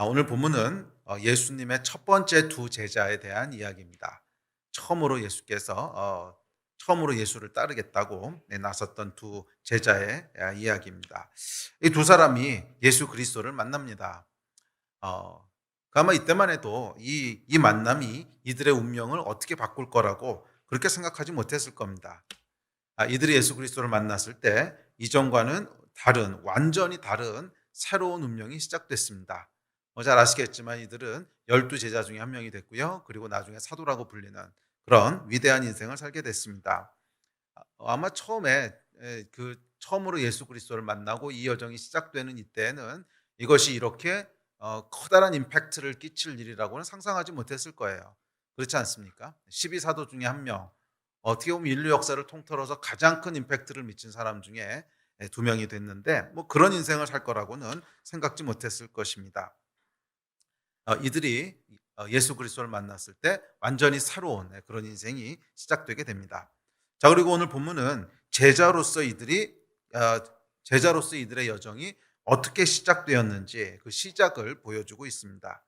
오늘 본문은 예수님의 첫 번째 두 제자에 대한 이야기입니다. 처음으로 예수를 따르겠다고 나섰던 두 제자의 이야기입니다. 이 두 사람이 예수 그리스도를 만납니다. 어, 아마 이때만 해도 이 만남이 이들의 운명을 어떻게 바꿀 거라고 그렇게 생각하지 못했을 겁니다. 이들이 예수 그리스도를 만났을 때 이전과는 완전히 다른 새로운 운명이 시작됐습니다. 잘 아시겠지만 이들은 12제자 중에 한 명이 됐고요. 그리고 나중에 사도라고 불리는 그런 위대한 인생을 살게 됐습니다. 아마 처음으로 예수 그리스도를 만나고 이 여정이 시작되는 이때에는 이것이 이렇게 커다란 임팩트를 끼칠 일이라고는 상상하지 못했을 거예요. 그렇지 않습니까? 12사도 중에 한 명, 어떻게 보면 인류 역사를 통틀어서 가장 큰 임팩트를 미친 사람 중에 두 명이 됐는데 뭐 그런 인생을 살 거라고는 생각지 못했을 것입니다. 이들이 예수 그리스도를 만났을 때 완전히 새로운 그런 인생이 시작되게 됩니다. 자, 그리고 오늘 본문은 제자로서 이들의 여정이 어떻게 시작되었는지 그 시작을 보여주고 있습니다.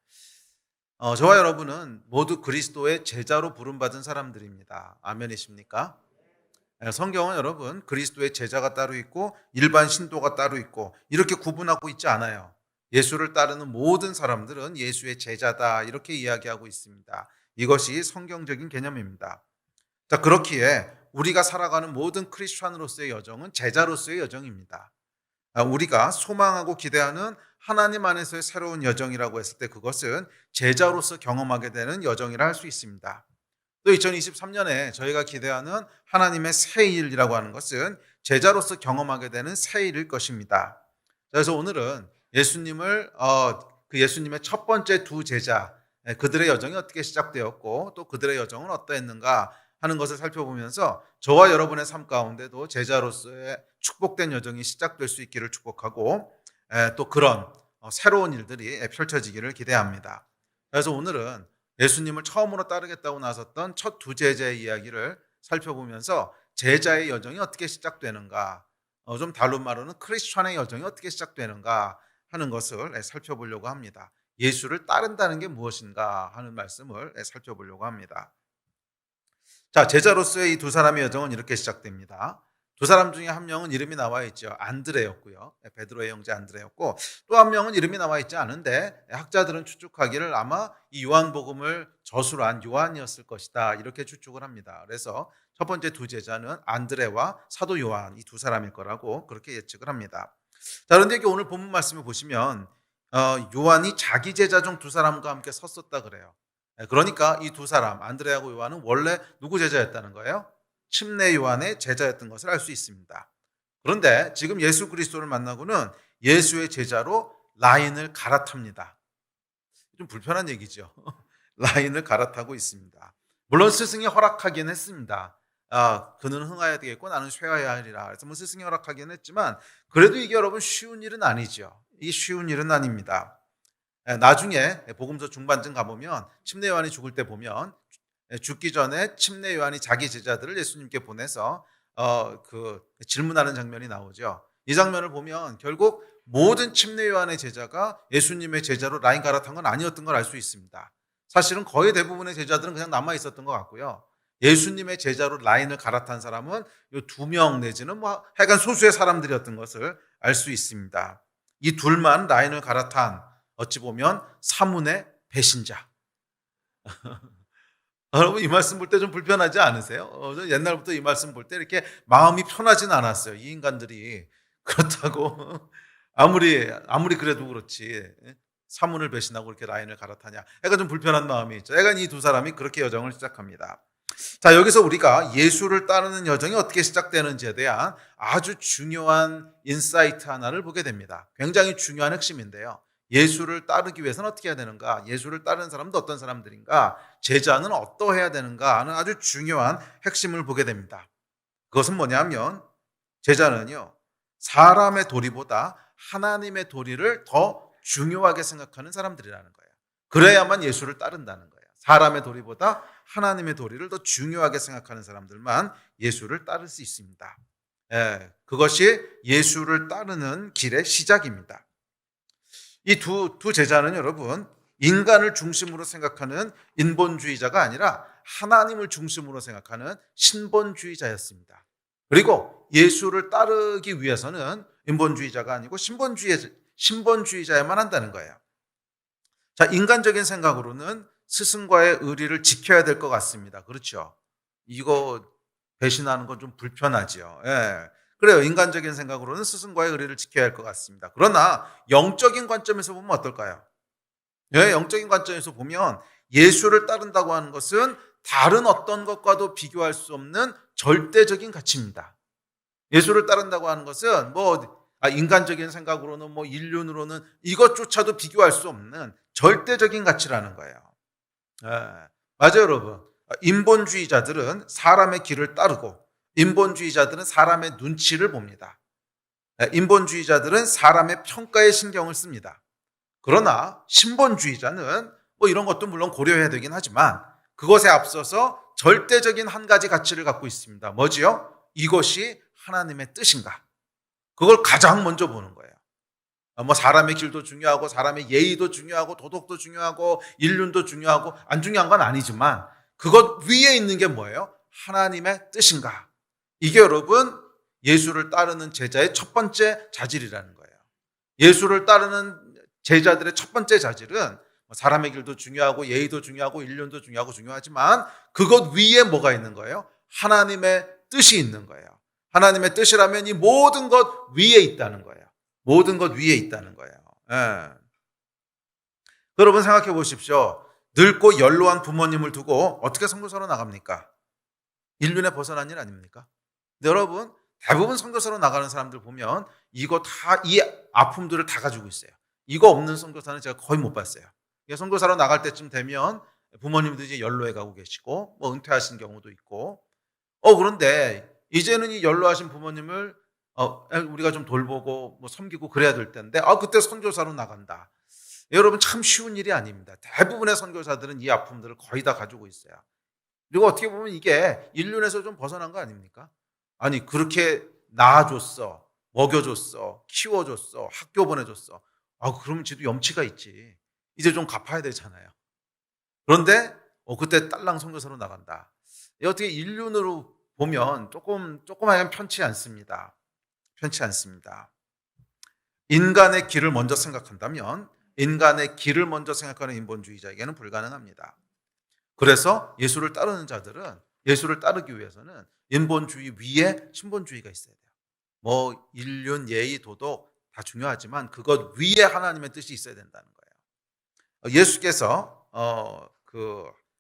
저와 여러분은 모두 그리스도의 제자로 부름받은 사람들입니다. 아멘이십니까? 성경은 여러분 그리스도의 제자가 따로 있고 일반 신도가 따로 있고 이렇게 구분하고 있지 않아요. 예수를 따르는 모든 사람들은 예수의 제자다 이렇게 이야기하고 있습니다. 이것이 성경적인 개념입니다. 자, 그렇기에 우리가 살아가는 모든 크리스천으로서의 여정은 제자로서의 여정입니다. 우리가 소망하고 기대하는 하나님 안에서의 새로운 여정이라고 했을 때 그것은 제자로서 경험하게 되는 여정이라 할 수 있습니다. 또 2023년에 저희가 기대하는 하나님의 새 일이라고 하는 것은 제자로서 경험하게 되는 새 일일 것입니다. 그래서 오늘은 예수님의 첫 번째 두 제자, 그들의 여정이 어떻게 시작되었고 또 그들의 여정은 어떠했는가 하는 것을 살펴보면서 저와 여러분의 삶 가운데도 제자로서의 축복된 여정이 시작될 수 있기를 축복하고 또 그런 새로운 일들이 펼쳐지기를 기대합니다. 그래서 오늘은 예수님을 처음으로 따르겠다고 나섰던 첫 두 제자의 이야기를 살펴보면서 제자의 여정이 어떻게 시작되는가, 좀 다른 말로는 크리스천의 여정이 어떻게 시작되는가 하는 것을 살펴보려고 합니다. 예수를 따른다는 게 무엇인가 하는 말씀을 살펴보려고 합니다. 자, 제자로서의 이 두 사람의 여정은 이렇게 시작됩니다. 두 사람 중에 한 명은 이름이 나와 있죠. 안드레였고요. 베드로의 형제 안드레였고 또 한 명은 이름이 나와 있지 않은데 학자들은 추측하기를 아마 이 요한복음을 저술한 요한이었을 것이다 이렇게 추측을 합니다. 그래서 첫 번째 두 제자는 안드레와 사도 요한 이 두 사람일 거라고 그렇게 예측을 합니다. 자, 그런데 여기 오늘 본문 말씀을 보시면 요한이 자기 제자 중 두 사람과 함께 섰었다 그래요. 그러니까 이 두 사람 안드레하고 요한은 원래 누구 제자였다는 거예요? 침례 요한의 제자였던 것을 알 수 있습니다. 그런데 지금 예수 그리스도를 만나고는 예수의 제자로 라인을 갈아탑니다. 좀 불편한 얘기죠. 라인을 갈아타고 있습니다. 물론 스승이 허락하긴 했습니다. 그는 흥하여야 되겠고 나는 쇠하여야 하리라. 그래서 뭐 스승이 허락하긴 했지만 그래도 이게 여러분 쉬운 일은 아니죠. 이 쉬운 일은 아닙니다. 나중에 복음서 중반쯤 가보면 침례 요한이 죽을 때 보면 죽기 전에 침례 요한이 자기 제자들을 예수님께 보내서 그 질문하는 장면이 나오죠. 이 장면을 보면 결국 모든 침례 요한의 제자가 예수님의 제자로 라인 갈아탄 건 아니었던 걸 알 수 있습니다. 사실은 거의 대부분의 제자들은 그냥 남아 있었던 것 같고요. 예수님의 제자로 라인을 갈아탄 사람은 이 두 명 내지는 뭐 하여간 소수의 사람들이었던 것을 알 수 있습니다. 이 둘만 라인을 갈아탄 어찌 보면 사문의 배신자. 여러분 이 말씀 볼 때 좀 불편하지 않으세요? 옛날부터 이 말씀 볼 때 이렇게 마음이 편하진 않았어요. 이 인간들이 그렇다고 아무리 그래도 그렇지 사문을 배신하고 이렇게 라인을 갈아타냐. 애가 좀 불편한 마음이 있죠. 애가 이 두 사람이 그렇게 여정을 시작합니다. 자, 여기서 우리가 예수를 따르는 여정이 어떻게 시작되는지에 대한 아주 중요한 인사이트 하나를 보게 됩니다. 굉장히 중요한 핵심인데요. 예수를 따르기 위해서는 어떻게 해야 되는가? 예수를 따르는 사람도 어떤 사람들인가? 제자는 어떠해야 되는가 하는 아주 중요한 핵심을 보게 됩니다. 그것은 뭐냐면 제자는요, 사람의 도리보다 하나님의 도리를 더 중요하게 생각하는 사람들이라는 거예요. 그래야만 예수를 따른다는 거예요. 사람의 도리보다 하나님의 도리를 더 중요하게 생각하는 사람들만 예수를 따를 수 있습니다. 그것이 예수를 따르는 길의 시작입니다. 이 두 제자는 여러분 인간을 중심으로 생각하는 인본주의자가 아니라 하나님을 중심으로 생각하는 신본주의자였습니다. 그리고 예수를 따르기 위해서는 인본주의자가 아니고 신본주의자야만 한다는 거예요. 자, 인간적인 생각으로는 스승과의 의리를 지켜야 될 것 같습니다. 그렇죠? 이거 배신하는 건 좀 불편하죠. 예. 그래요. 인간적인 생각으로는 스승과의 의리를 지켜야 할 것 같습니다. 그러나 영적인 관점에서 보면 어떨까요? 예, 영적인 관점에서 보면 예수를 따른다고 하는 것은 다른 어떤 것과도 비교할 수 없는 절대적인 가치입니다. 예수를 따른다고 하는 것은 인간적인 생각으로는 인륜으로는 이것조차도 비교할 수 없는 절대적인 가치라는 거예요. 예, 맞아요, 여러분. 인본주의자들은 사람의 길을 따르고 인본주의자들은 사람의 눈치를 봅니다. 인본주의자들은 사람의 평가에 신경을 씁니다. 그러나 신본주의자는 이런 것도 물론 고려해야 되긴 하지만 그것에 앞서서 절대적인 한 가지 가치를 갖고 있습니다. 뭐지요? 이것이 하나님의 뜻인가? 그걸 가장 먼저 보는 거예요. 사람의 길도 중요하고 사람의 예의도 중요하고 도덕도 중요하고 인륜도 중요하고 안 중요한 건 아니지만 그것 위에 있는 게 뭐예요? 하나님의 뜻인가? 이게 여러분 예수를 따르는 제자의 첫 번째 자질이라는 거예요. 예수를 따르는 제자들의 첫 번째 자질은 사람의 길도 중요하고 예의도 중요하고 인륜도 중요하지만 그것 위에 뭐가 있는 거예요? 하나님의 뜻이 있는 거예요. 하나님의 뜻이라면 이 모든 것 위에 있다는 거예요. 모든 것 위에 있다는 거예요. 예. 여러분 생각해 보십시오. 늙고 연로한 부모님을 두고 어떻게 선교사로 나갑니까? 인륜에 벗어난 일 아닙니까? 근데 여러분 대부분 선교사로 나가는 사람들 보면 이거 다 이 아픔들을 다 가지고 있어요. 이거 없는 선교사는 제가 거의 못 봤어요. 선교사로 나갈 때쯤 되면 부모님도 이제 연로해 가고 계시고 은퇴하신 경우도 있고 그런데 이제는 이 연로하신 부모님을 우리가 좀 돌보고 섬기고 그래야 될 텐데 그때 선교사로 나간다. 여러분 참 쉬운 일이 아닙니다. 대부분의 선교사들은 이 아픔들을 거의 다 가지고 있어요. 그리고 어떻게 보면 이게 인륜에서 좀 벗어난 거 아닙니까? 아니 그렇게 낳아줬어, 먹여줬어, 키워줬어, 학교 보내줬어. 그러면 쟤도 염치가 있지. 이제 좀 갚아야 되잖아요. 그런데 그때 딸랑 선교사로 나간다. 어떻게 인륜으로 보면 조금만 편치 않습니다. 편치 않습니다. 인간의 길을 먼저 생각한다면 인간의 길을 먼저 생각하는 인본주의자에게는 불가능합니다. 그래서 예수를 따르는 자들은 예수를 따르기 위해서는 인본주의 위에 신본주의가 있어야 돼요. 인륜, 예의, 도덕 다 중요하지만 그것 위에 하나님의 뜻이 있어야 된다는 거예요. 예수께서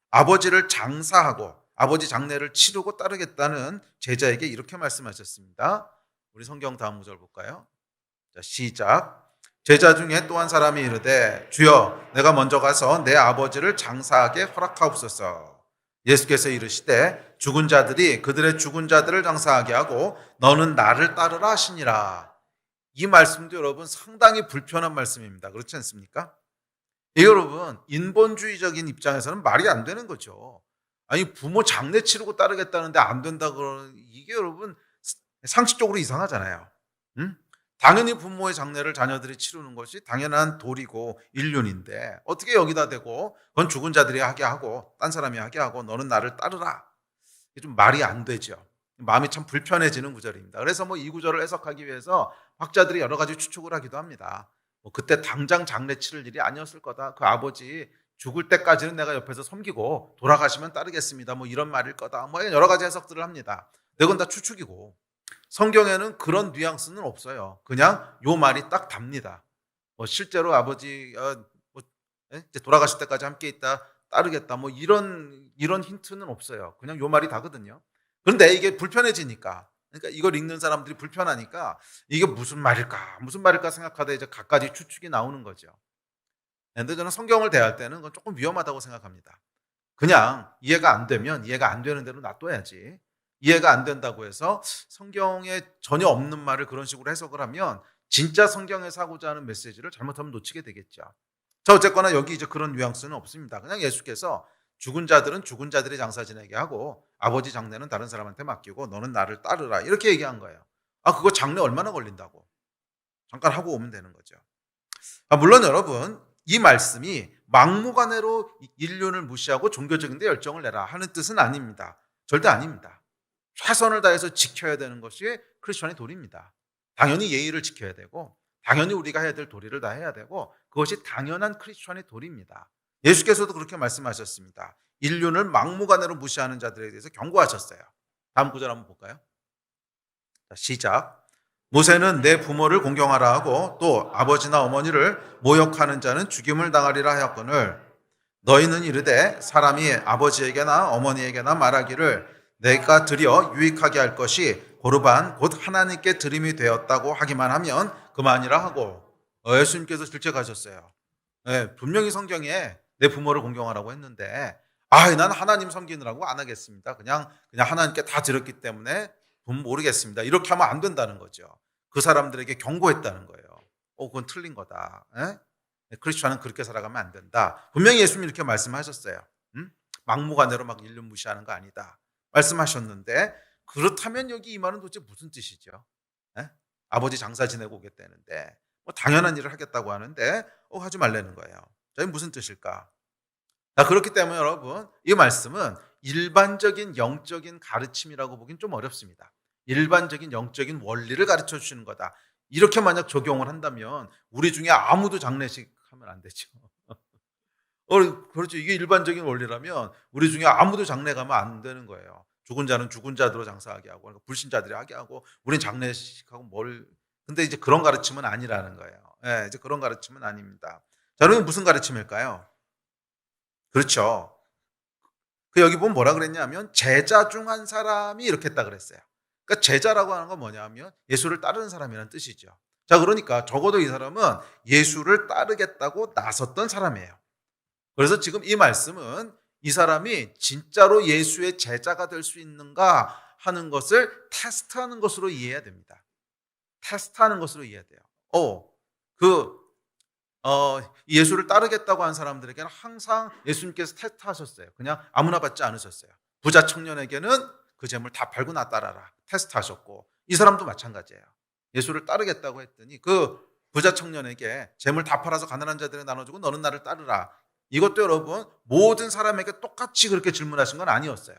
아버지를 장사하고 아버지 장례를 치르고 따르겠다는 제자에게 이렇게 말씀하셨습니다. 우리 성경 다음 구절 볼까요? 자, 시작. 제자 중에 또 한 사람이 이르되 주여 내가 먼저 가서 내 아버지를 장사하게 허락하옵소서. 예수께서 이르시되 죽은 자들이 그들의 죽은 자들을 장사하게 하고 너는 나를 따르라 하시니라. 이 말씀도 여러분 상당히 불편한 말씀입니다. 그렇지 않습니까? 여러분 인본주의적인 입장에서는 말이 안 되는 거죠. 아니 부모 장례 치르고 따르겠다는데 안 된다 그러는 이게 여러분 상식적으로 이상하잖아요. 응? 당연히 부모의 장례를 자녀들이 치르는 것이 당연한 도리고 인륜인데 어떻게 여기다 대고 그건 죽은 자들이 하게 하고 딴 사람이 하게 하고 너는 나를 따르라. 이게 좀 말이 안 되죠. 마음이 참 불편해지는 구절입니다. 그래서 이 구절을 해석하기 위해서 학자들이 여러 가지 추측을 하기도 합니다. 그때 당장 장례 치를 일이 아니었을 거다. 그 아버지 죽을 때까지는 내가 옆에서 섬기고 돌아가시면 따르겠습니다. 이런 말일 거다. 여러 가지 해석들을 합니다. 그건 다 추측이고 성경에는 그런 뉘앙스는 없어요. 그냥 요 말이 딱 답니다. 실제로 아버지 이제 돌아가실 때까지 함께 있다 따르겠다 이런 힌트는 없어요. 그냥 요 말이 다거든요. 그런데 이게 불편해지니까 그러니까 이걸 읽는 사람들이 불편하니까 이게 무슨 말일까 생각하다 이제 갖가지 추측이 나오는 거죠. 그런데 저는 성경을 대할 때는 그건 조금 위험하다고 생각합니다. 그냥 이해가 안 되면 이해가 안 되는 대로 놔둬야지. 이해가 안 된다고 해서 성경에 전혀 없는 말을 그런 식으로 해석을 하면 진짜 성경에서 하고자 하는 메시지를 잘못하면 놓치게 되겠죠. 자, 어쨌거나 여기 이제 그런 뉘앙스는 없습니다. 그냥 예수께서 죽은 자들은 죽은 자들의 장사 지내게 하고 아버지 장례는 다른 사람한테 맡기고 너는 나를 따르라 이렇게 얘기한 거예요. 그거 장례 얼마나 걸린다고? 잠깐 하고 오면 되는 거죠. 물론 여러분, 이 말씀이 막무가내로 인륜을 무시하고 종교적인 데 열정을 내라 하는 뜻은 아닙니다. 절대 아닙니다. 최선을 다해서 지켜야 되는 것이 크리스천의 도리입니다. 당연히 예의를 지켜야 되고, 당연히 우리가 해야 될 도리를 다 해야 되고, 그것이 당연한 크리스천의 도리입니다. 예수께서도 그렇게 말씀하셨습니다. 인륜을 막무가내로 무시하는 자들에 대해서 경고하셨어요. 다음 구절 한번 볼까요? 자, 시작. 모세는 내 부모를 공경하라 하고 또 아버지나 어머니를 모욕하는 자는 죽임을 당하리라 하였거늘 너희는 이르되 사람이 아버지에게나 어머니에게나 말하기를 내가 드려 유익하게 할 것이 고르반 곧 하나님께 드림이 되었다고 하기만 하면 그만이라 하고 예수님께서 질책하셨어요. 네, 분명히 성경에 내 부모를 공경하라고 했는데 난 하나님 섬기느라고 안 하겠습니다. 그냥 하나님께 다 드렸기 때문에 모르겠습니다. 이렇게 하면 안 된다는 거죠. 그 사람들에게 경고했다는 거예요. 그건 틀린 거다. 크리스천은 그렇게 살아가면 안 된다. 분명히 예수님이 이렇게 말씀하셨어요. 막무가내로 막 인륜 무시하는 거 아니다. 말씀하셨는데 그렇다면 여기 이 말은 도대체 무슨 뜻이죠? 아버지 장사 지내고 오겠다는데 당연한 일을 하겠다고 하는데 하지 말라는 거예요. 자, 무슨 뜻일까? 그렇기 때문에 여러분, 이 말씀은 일반적인 영적인 가르침이라고 보긴 좀 어렵습니다. 일반적인 영적인 원리를 가르쳐 주시는 거다. 이렇게 만약 적용을 한다면 우리 중에 아무도 장례식 하면 안 되죠. 그렇죠. 이게 일반적인 원리라면 우리 중에 아무도 장례 가면 안 되는 거예요. 죽은 자는 죽은 자대로 장사하게 하고, 그러니까 불신자들이 하게 하고, 우린 장례식하고 근데 이제 그런 가르침은 아니라는 거예요. 이제 그런 가르침은 아닙니다. 자, 그러면 무슨 가르침일까요? 그렇죠. 여기 보면 뭐라 그랬냐면 제자 중 한 사람이 이렇게 했다 그랬어요. 그러니까 제자라고 하는 건 뭐냐면 예수를 따르는 사람이라는 뜻이죠. 자, 그러니까 적어도 이 사람은 예수를 따르겠다고 나섰던 사람이에요. 그래서 지금 이 말씀은 이 사람이 진짜로 예수의 제자가 될 수 있는가 하는 것을 테스트하는 것으로 이해해야 됩니다. 테스트하는 것으로 이해해야 돼요. 예수를 따르겠다고 한 사람들에게는 항상 예수님께서 테스트하셨어요. 그냥 아무나 받지 않으셨어요. 부자 청년에게는 그 재물 다 팔고 나 따라라 테스트하셨고, 이 사람도 마찬가지예요. 예수를 따르겠다고 했더니 그 부자 청년에게 재물 다 팔아서 가난한 자들에 나눠주고 너는 나를 따르라. 이것도 여러분 모든 사람에게 똑같이 그렇게 질문하신 건 아니었어요.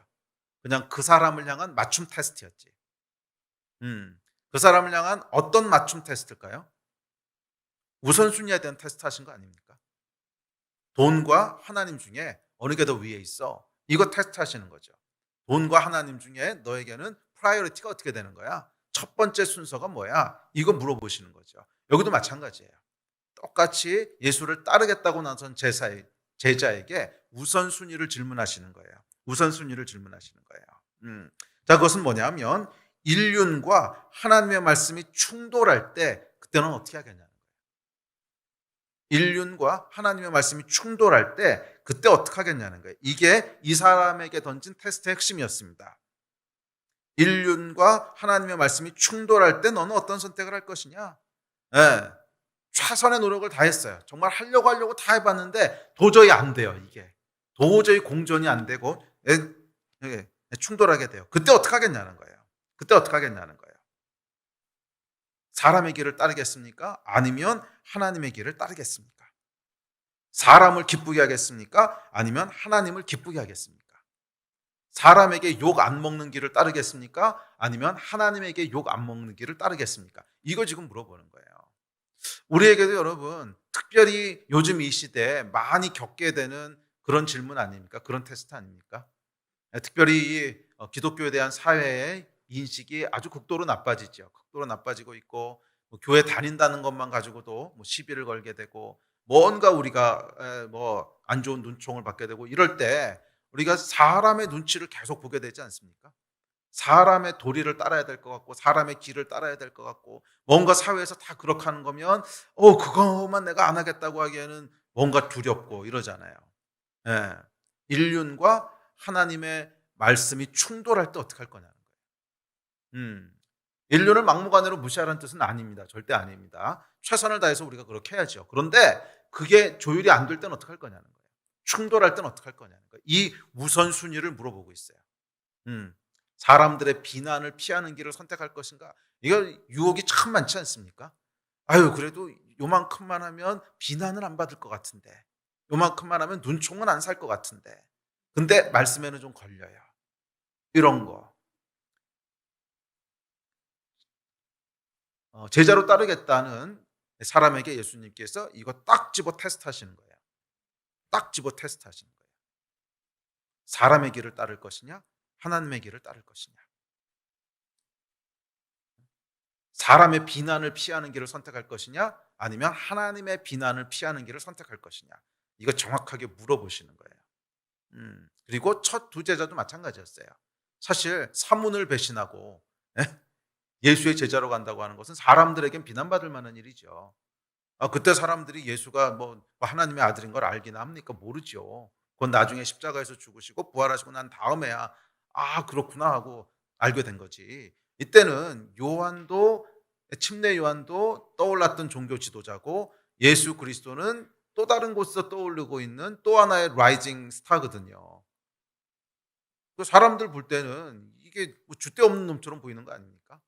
그냥 그 사람을 향한 맞춤 테스트였지. 그 사람을 향한 어떤 맞춤 테스트일까요? 우선순위에 대한 테스트 하신 거 아닙니까? 돈과 하나님 중에 어느 게 더 위에 있어? 이거 테스트 하시는 거죠. 돈과 하나님 중에 너에게는 프라이어리티가 어떻게 되는 거야? 첫 번째 순서가 뭐야? 이거 물어보시는 거죠. 여기도 마찬가지예요. 똑같이 예수를 따르겠다고 나선 제자에게 우선순위를 질문하시는 거예요. 우선순위를 질문하시는 거예요. 자, 그것은 뭐냐면 인륜과 하나님의 말씀이 충돌할 때 그때는 어떻게 하겠냐? 인륜과 하나님의 말씀이 충돌할 때 그때 어떻게 하겠냐는 거예요. 이게 이 사람에게 던진 테스트의 핵심이었습니다. 인륜과 하나님의 말씀이 충돌할 때 너는 어떤 선택을 할 것이냐? 최선의 노력을 다했어요. 정말 하려고 다 해봤는데 도저히 안 돼요. 이게 도저히 공존이 안 되고 충돌하게 돼요. 그때 어떻게 하겠냐는 거예요. 사람의 길을 따르겠습니까? 아니면 하나님의 길을 따르겠습니까? 사람을 기쁘게 하겠습니까? 아니면 하나님을 기쁘게 하겠습니까? 사람에게 욕 안 먹는 길을 따르겠습니까? 아니면 하나님에게 욕 안 먹는 길을 따르겠습니까? 이거 지금 물어보는 거예요. 우리에게도 여러분 특별히 요즘 이 시대에 많이 겪게 되는 그런 질문 아닙니까? 그런 테스트 아닙니까? 특별히 기독교에 대한 사회의 인식이 아주 극도로 나빠지죠. 극도로 나빠지고 있고 교회 다닌다는 것만 가지고도 시비를 걸게 되고 뭔가 우리가 안 좋은 눈총을 받게 되고 이럴 때 우리가 사람의 눈치를 계속 보게 되지 않습니까? 사람의 도리를 따라야 될 것 같고 사람의 길을 따라야 될 것 같고 뭔가 사회에서 다 그렇게 하는 거면 그거만 내가 안 하겠다고 하기에는 뭔가 두렵고 이러잖아요. 인륜과 하나님의 말씀이 충돌할 때 어떻게 할 거냐는 거예요. 인륜을 막무가내로 무시하라는 뜻은 아닙니다. 절대 아닙니다. 최선을 다해서 우리가 그렇게 해야죠. 그런데 그게 조율이 안 될 때는 어떻게 할 거냐는 거예요. 충돌할 때는 어떻게 할 거냐는 거예요. 이 우선순위를 물어보고 있어요. 사람들의 비난을 피하는 길을 선택할 것인가? 이거 유혹이 참 많지 않습니까? 그래도 요만큼만 하면 비난을 안 받을 것 같은데, 요만큼만 하면 눈총은 안 살 것 같은데, 근데 말씀에는 좀 걸려요. 이런 거. 제자로 따르겠다는 사람에게 예수님께서 이거 딱 집어 테스트 하시는 거예요. 딱 집어 테스트 하시는 거예요. 사람의 길을 따를 것이냐, 하나님의 길을 따를 것이냐. 사람의 비난을 피하는 길을 선택할 것이냐, 아니면 하나님의 비난을 피하는 길을 선택할 것이냐. 이거 정확하게 물어보시는 거예요. 그리고 첫 두 제자도 마찬가지였어요. 사실 사문을 배신하고 예수의 제자로 간다고 하는 것은 사람들에겐 비난받을 만한 일이죠. 그때 사람들이 예수가 뭐 하나님의 아들인 걸 알기나 합니까? 모르죠. 그건 나중에 십자가에서 죽으시고 부활하시고 난 다음에야 그렇구나 하고 알게 된 거지. 이때는 침례 요한도 떠올랐던 종교 지도자고, 예수 그리스도는 또 다른 곳에서 떠오르고 있는 또 하나의 라이징 스타거든요. 사람들 볼 때는 이게 뭐 줏대 없는 놈처럼 보이는 거 아닙니까?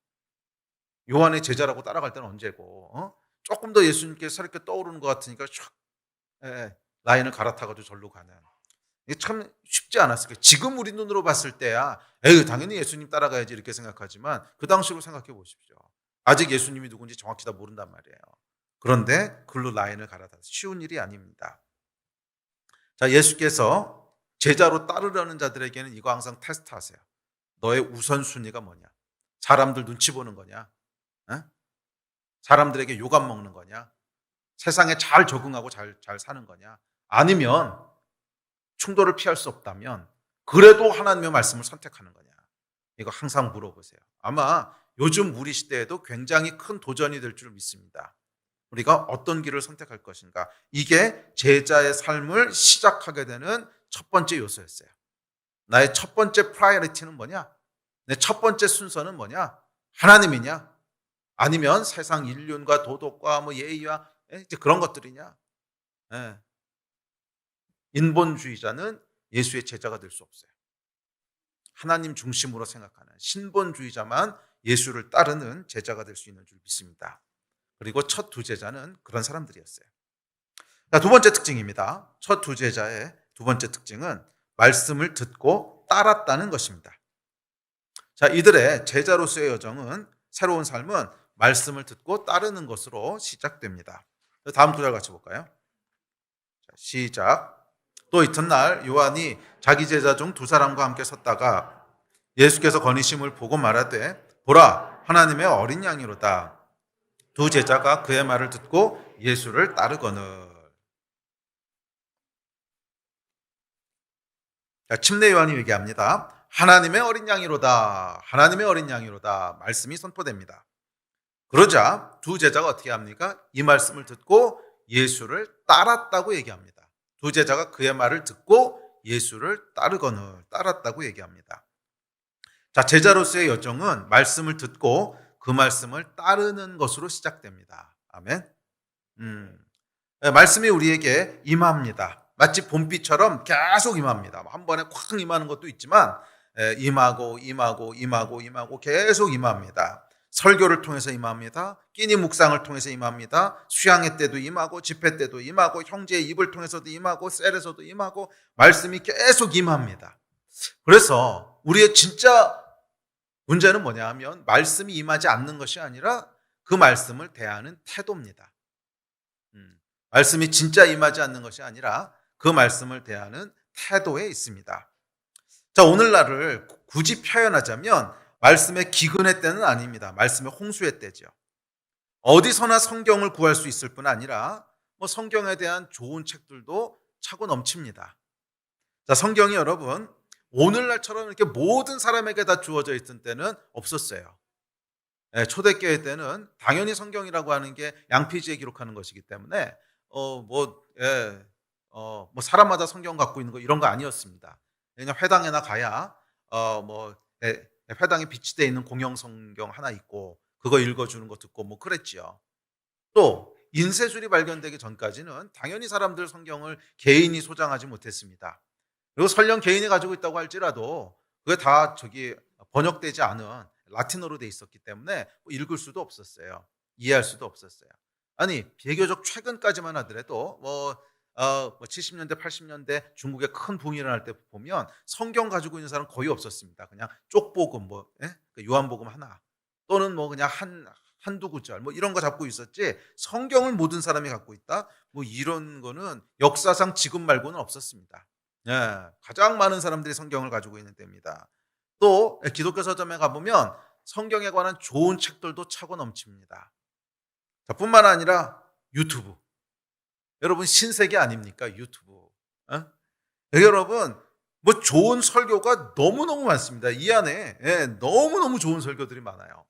요한의 제자라고 따라갈 때는 언제고, 조금 더 예수님께서 이렇게 떠오르는 것 같으니까 촥 라인을 갈아타가지고 절로 가는. 이게 참 쉽지 않았을 거예요. 지금 우리 눈으로 봤을 때야 당연히 예수님 따라가야지 이렇게 생각하지만, 그 당시로 생각해 보십시오. 아직 예수님이 누군지 정확히 다 모른단 말이에요. 그런데 글로 라인을 갈아타서 쉬운 일이 아닙니다. 자, 예수께서 제자로 따르려는 자들에게는 이거 항상 테스트하세요. 너의 우선순위가 뭐냐? 사람들 눈치 보는 거냐? 사람들에게 욕안 먹는 거냐? 세상에 잘 적응하고 잘 사는 거냐? 아니면 충돌을 피할 수 없다면 그래도 하나님의 말씀을 선택하는 거냐? 이거 항상 물어보세요. 아마 요즘 우리 시대에도 굉장히 큰 도전이 될 줄 믿습니다. 우리가 어떤 길을 선택할 것인가? 이게 제자의 삶을 시작하게 되는 첫 번째 요소였어요. 나의 첫 번째 프라이어리티는 뭐냐? 내 첫 번째 순서는 뭐냐? 하나님이냐? 아니면 세상 인륜과 도덕과 뭐 예의와 이제 그런 것들이냐? 인본주의자는 예수의 제자가 될 수 없어요. 하나님 중심으로 생각하는 신본주의자만 예수를 따르는 제자가 될 수 있는 줄 믿습니다. 그리고 첫 두 제자는 그런 사람들이었어요. 자, 두 번째 특징입니다. 첫 두 제자의 두 번째 특징은 말씀을 듣고 따랐다는 것입니다. 자, 이들의 제자로서의 여정은, 새로운 삶은 말씀을 듣고 따르는 것으로 시작됩니다. 다음 구절 같이 볼까요? 자, 시작. 또 이튿날 요한이 자기 제자 중 두 사람과 함께 섰다가 예수께서 거니심을 보고 말하되, 보라, 하나님의 어린 양이로다. 두 제자가 그의 말을 듣고 예수를 따르거늘. 자, 침례 요한이 얘기합니다. 하나님의 어린 양이로다. 하나님의 어린 양이로다. 말씀이 선포됩니다. 그러자 두 제자가 어떻게 합니까? 이 말씀을 듣고 예수를 따랐다고 얘기합니다. 두 제자가 그의 말을 듣고 예수를 따르거늘, 따랐다고 얘기합니다. 자, 제자로서의 여정은 말씀을 듣고 그 말씀을 따르는 것으로 시작됩니다. 아멘. 말씀이 우리에게 임합니다. 마치 봄비처럼 계속 임합니다. 한 번에 콱 임하는 것도 있지만 임하고 계속 임합니다. 설교를 통해서 임합니다. 끼니 묵상을 통해서 임합니다. 수양회 때도 임하고 집회 때도 임하고 형제의 입을 통해서도 임하고 셀에서도 임하고 말씀이 계속 임합니다. 그래서 우리의 진짜 문제는 뭐냐 하면 말씀이 임하지 않는 것이 아니라 그 말씀을 대하는 태도입니다. 말씀이 진짜 임하지 않는 것이 아니라 그 말씀을 대하는 태도에 있습니다. 자, 오늘날을 굳이 표현하자면 말씀의 기근의 때는 아닙니다. 말씀의 홍수의 때죠. 어디서나 성경을 구할 수 있을 뿐 아니라 성경에 대한 좋은 책들도 차고 넘칩니다. 자, 성경이 여러분 오늘날처럼 이렇게 모든 사람에게 다 주어져 있던 때는 없었어요. 초대교회 때는 당연히 성경이라고 하는 게 양피지에 기록하는 것이기 때문에 사람마다 성경 갖고 있는 거 이런 거 아니었습니다. 그냥 회당에나 가야 회당에 비치되어 있는 공영 성경 하나 있고 그거 읽어주는 거 듣고 그랬지요. 또 인쇄술이 발견되기 전까지는 당연히 사람들 성경을 개인이 소장하지 못했습니다. 그리고 설령 개인이 가지고 있다고 할지라도 그게 다 번역되지 않은 라틴어로 돼 있었기 때문에 읽을 수도 없었어요. 이해할 수도 없었어요. 아니 비교적 최근까지만 하더라도 뭐 70년대 80년대 중국의 큰 붐이 일어날 때 보면 성경 가지고 있는 사람 거의 없었습니다. 그냥 쪽복음 뭐 예? 그 요한복음 하나 또는 뭐 그냥 한두 구절 뭐 이런 거 잡고 있었지 성경을 모든 사람이 갖고 있다? 뭐 이런 거는 역사상 지금 말고는 없었습니다. 예. 가장 많은 사람들이 성경을 가지고 있는 때입니다. 또 기독교 서점에 가보면 성경에 관한 좋은 책들도 차고 넘칩니다. 자, 뿐만 아니라 유튜브. 여러분 신세계 아닙니까? 유튜브. 어? 여러분 뭐 좋은 설교가 너무너무 많습니다. 이 안에 너무너무 좋은 설교들이 많아요.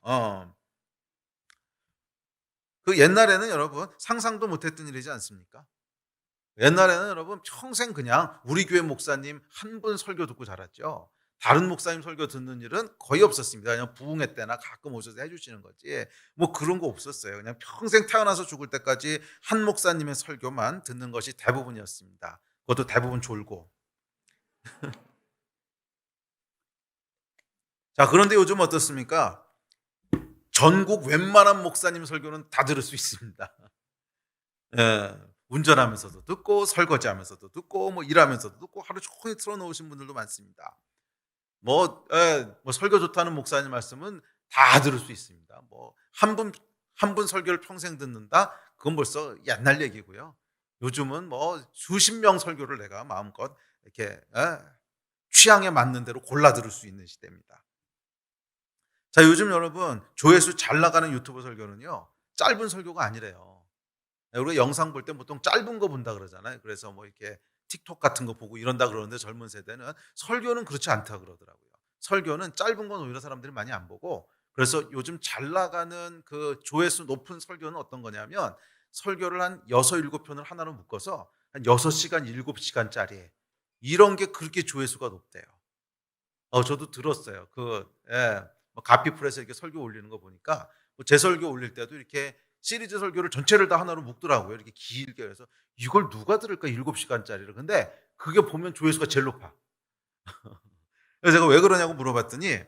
그 옛날에는 여러분 상상도 못했던 일이지 않습니까? 옛날에는 여러분 평생 그냥 우리 교회 목사님 한 분 설교 듣고 자랐죠. 다른 목사님 설교 듣는 일은 거의 없었습니다. 그냥 부흥회 때나 가끔 오셔서 해주시는 거지. 뭐 그런 거 없었어요. 그냥 평생 태어나서 죽을 때까지 한 목사님의 설교만 듣는 것이 대부분이었습니다. 그것도 대부분 졸고. 자, 그런데 요즘 어떻습니까? 전국 웬만한 목사님 설교는 다 들을 수 있습니다. 예, 운전하면서도 듣고 설거지하면서도 듣고 뭐 일하면서도 듣고 하루 종일 틀어놓으신 분들도 많습니다. 뭐 설교 좋다는 목사님 말씀은 다 들을 수 있습니다. 뭐 한 분 설교를 평생 듣는다? 그건 벌써 옛날 얘기고요. 요즘은 뭐 수십 명 설교를 내가 마음껏 이렇게 취향에 맞는 대로 골라 들을 수 있는 시대입니다. 자, 요즘 여러분 조회수 잘 나가는 유튜브 설교는요 짧은 설교가 아니래요. 우리가 영상 볼 때 보통 짧은 거 본다 그러잖아요. 그래서 뭐 이렇게 틱톡 같은 거 보고 이런다 그러는데 젊은 세대는 설교는 그렇지 않다 그러더라고요. 설교는 짧은 건 오히려 사람들이 많이 안 보고 그래서 요즘 잘 나가는 그 조회수 높은 설교는 어떤 거냐면 설교를 한 6, 7편을 하나로 묶어서 한 6시간, 7시간짜리 이런 게 그렇게 조회수가 높대요. 저도 들었어요. 뭐 가피풀에서 이렇게 설교 올리는 거 보니까 뭐제 설교 올릴 때도 이렇게 시리즈 설교를 전체를 다 하나로 묶더라고요. 이렇게 길게 해서 이걸 누가 들을까 7시간짜리를. 근데 그게 보면 조회수가 제일 높아. 그래서 제가 왜 그러냐고 물어봤더니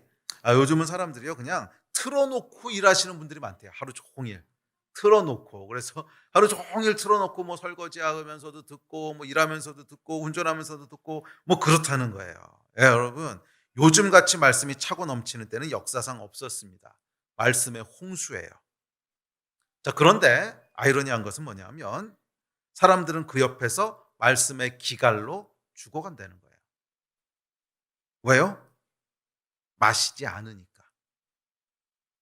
요즘은 사람들이요 그냥 틀어놓고 일하시는 분들이 많대요. 하루 종일 틀어놓고. 그래서 하루 종일 틀어놓고 뭐 설거지 하면서도 듣고 뭐 일하면서도 듣고 운전하면서도 듣고 뭐 그렇다는 거예요. 여러분 요즘 같이 말씀이 차고 넘치는 때는 역사상 없었습니다. 말씀의 홍수예요. 자, 그런데 아이러니한 것은 뭐냐면 사람들은 그 옆에서 말씀의 기갈로 죽어간다는 거예요. 왜요? 마시지 않으니까.